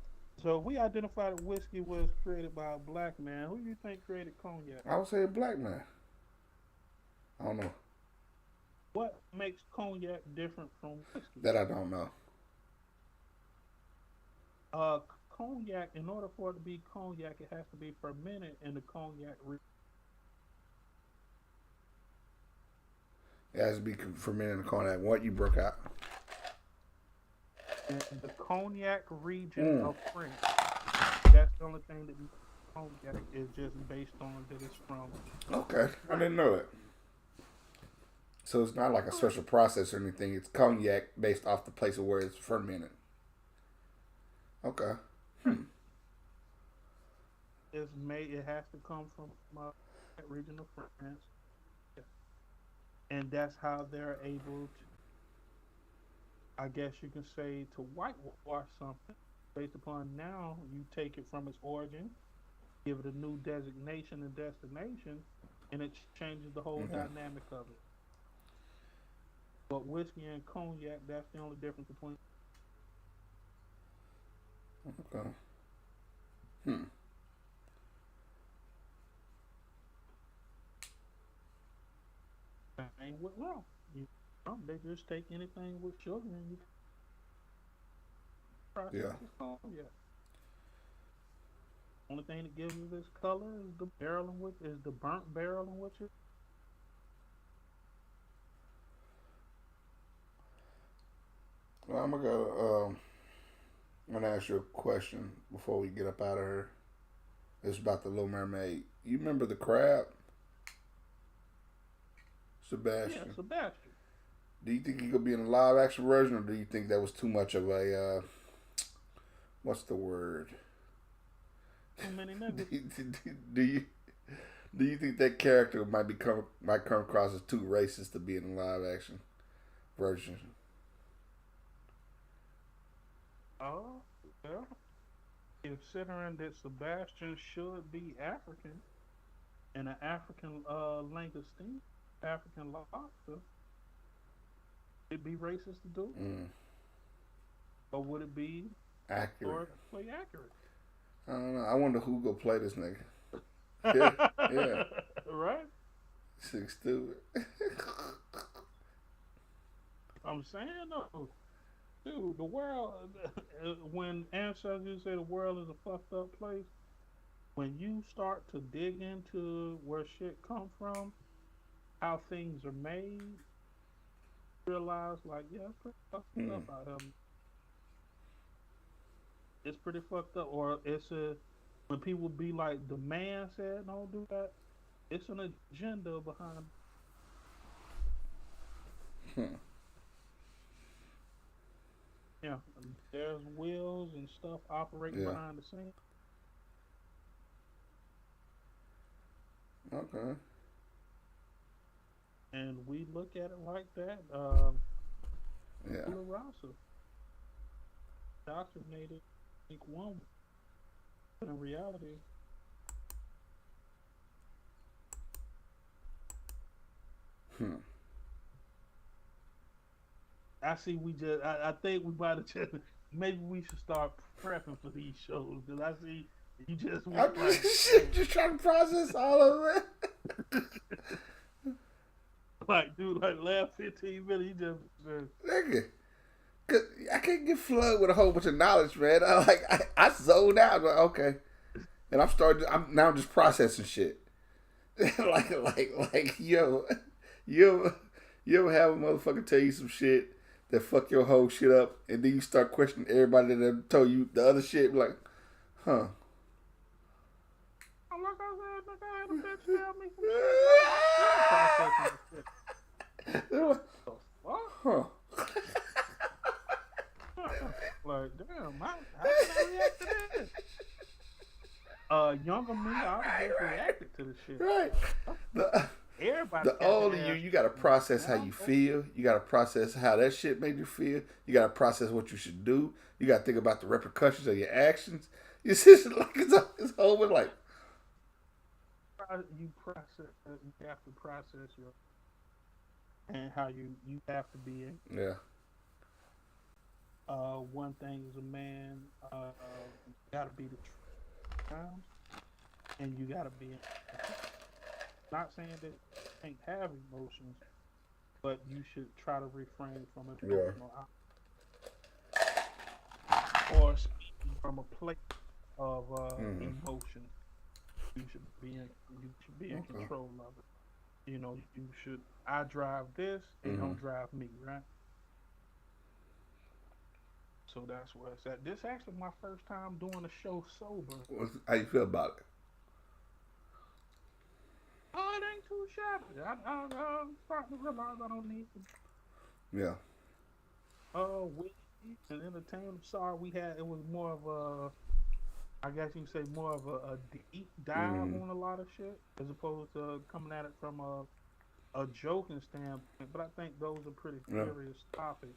So we identified that whiskey was created by a black man. Who do you think created cognac? I would say a black man. I don't know. What makes cognac different from whiskey? That I don't know. Cognac, in order for it to be cognac, it has to be fermented in the cognac region. It has to be fermented in the cognac. What you broke out? In the cognac region of France. That's the only thing that makes cognac is just based on that it's from. Okay, I didn't know that. So it's not like a special process or anything. It's cognac based off the place of where it's fermented. Okay. It's made. It has to come from that region of France, and that's how they're able to. I guess you can say to whitewash something based upon now you take it from its origin, give it a new designation and destination, and it changes the whole dynamic of it. But whiskey and cognac, that's the only difference between. Okay. Same with rum. They just take anything with sugar and you process Yeah. it cognac. Only thing that gives it this color is the barrel in which is the burnt barrel in which it. Well, I'm gonna ask you a question before we get up out of here. It's about the Little Mermaid. You remember the crab, Sebastian? Yeah, Sebastian. Do you think he could be in a live action version, or do you think that was too much of a what's the word? Too many niggas. do you think that character might come across as too racist to be in a live action version? Oh, well, considering that Sebastian should be African and an African langoustine, African lobster, it'd be racist to do? Or would it be Accurate? accurate? I don't know. I wonder who go play this nigga. Yeah. Right? Sick stupid. I'm saying though, dude, the world. When ancestors say the world is a fucked up place, when you start to dig into where shit come from, how things are made, realize like, yeah, it's pretty fucked up out here. It's pretty fucked up, or it's when people be like, the man said don't do that. It's an agenda behind. Yeah, there's wheels and stuff operating behind the scenes. Okay. And we look at it like that. Tabularasa indoctrinated, I think, one. But in reality, I see. I think we might have just. Maybe we should start prepping for these shows because I see you just. I'm just trying to process all of it. Like, dude, like last 15 minutes, he just. Nigga. Cause I can't get flooded with a whole bunch of knowledge, man. I zoned out. Like, okay. And I'm now just processing shit. like, yo, you ever have a motherfucker tell you some shit that fuck your whole shit up, and then you start questioning everybody that told you the other shit, like, huh? I'm like, I said, I had a bitch tell me some shit. Huh? Like, damn, how did I react to this? Younger me, I would have reacted to the shit. Right. Everybody The got to older have. you gotta process how Now, you feel. You gotta process how that shit made you feel. You gotta process what you should do. You gotta think about the repercussions of your actions. It's just like it's over like you process. You have to process your and how you have to be. yeah. One thing is a man. You gotta be the truth, and you gotta be. Not saying that you can't have emotions, but you should try to refrain from Yeah. emotional or speaking from a place of emotion. You should be in Okay. control of it. You know, you should. I drive this, it don't drive me, right? So that's where it's at. This actually my first time doing a show sober. How you feel about it? Oh, it ain't too shabby. I'm starting to realize I don't need to Yeah. we and entertain. I'm sorry we had it was more of a I guess you can say more of a deep dive on a lot of shit as opposed to coming at it from a joking standpoint. But I think those are pretty Yeah. serious topics.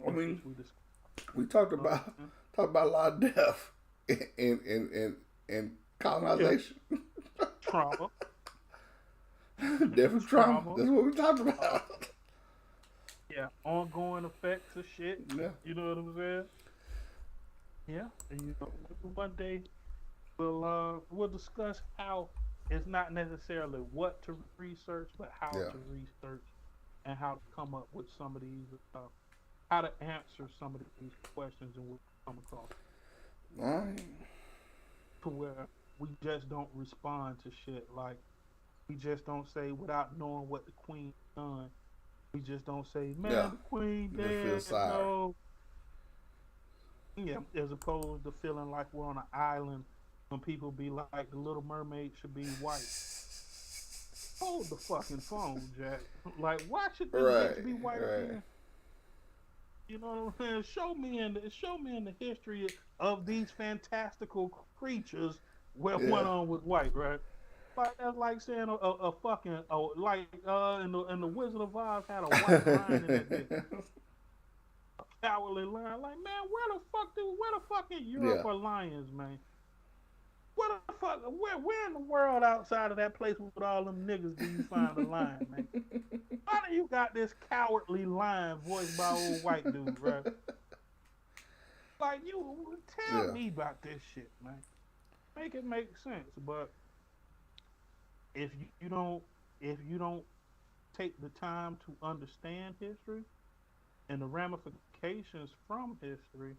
I mean, We discussed. we talked about a lot of death in colonization. Trauma. Death and trauma. That's what we talked about. Yeah, ongoing effects of shit. Yeah. You know what I'm saying? Yeah, and you know, one day we'll discuss how it's not necessarily what to research, but how Yeah. to research and how to come up with some of these, how to answer some of these questions and we come across All right. to where we just don't respond to shit like we just don't say without knowing what the queen done. We just don't say, man, Yeah. the queen You just feel dead. sorry. No, yeah, as opposed to feeling like we're on an island when people be like, the Little Mermaid should be white. Hold the fucking phone, Jack. Like, why should this Right. bitch be white Right. again? You know what I'm saying? Show me in the history of these fantastical creatures where one Yeah. on was white, right? Like that's like saying a fucking like in the Wizard of Oz had a white lion in that bitch. Cowardly lion. Like, man, where the fuck in Europe Yeah. are lions, man? Where the fuck where in the world outside of that place with all them niggas do you find a lion, man? Why do you got this cowardly lion voiced by old white dude, right? Like you tell Yeah. me about this shit, man. Make it make sense. But if you don't take the time to understand history and the ramifications from history,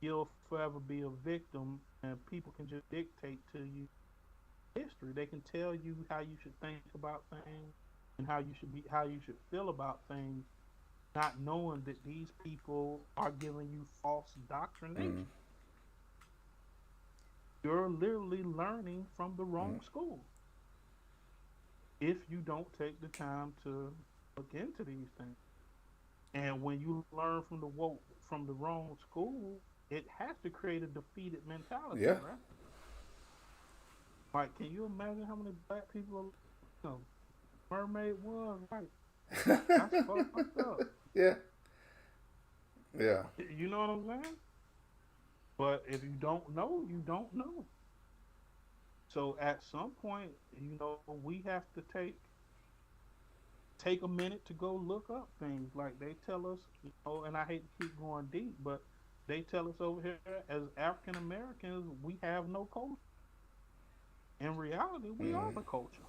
you'll forever be a victim and people can just dictate to you history. They can tell you how you should think about things and how you should feel about things, not knowing that these people are giving you false doctrination. You're literally learning from the wrong school if you don't take the time to look into these things. And when you learn from the wrong school, it has to create a defeated mentality, Yeah. right? Like, can you imagine how many black people, mermaid was? Right, that's fucked up. Yeah. Yeah. You know what I'm saying? But if you don't know, you don't know. So at some point, we have to take a minute to go look up things. Like they tell us, and I hate to keep going deep, but they tell us over here as African Americans, we have no culture. In reality, we are the culture.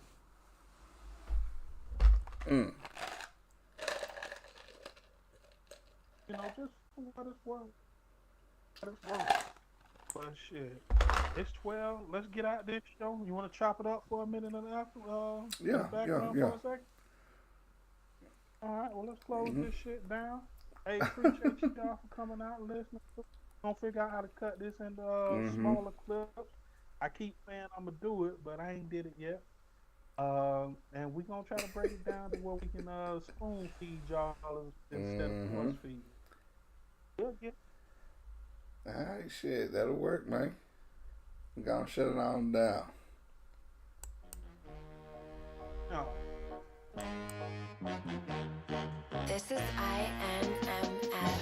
Just for what it's worth. But shit, it's 12. Let's get out this show. You want to chop it up for a minute and a half? Yeah. Background Yeah. for a second? All right, well, let's close this shit down. Hey, appreciate y'all for coming out and listening. Gonna figure out how to cut this into smaller clips. I keep saying I'm gonna do it, but I ain't did it yet. And we gonna try to break it down to where we can spoon feed y'all instead of us feed. We'll get. All right, shit, that'll work, man. I'm gonna shut it on down. No. This is INMF.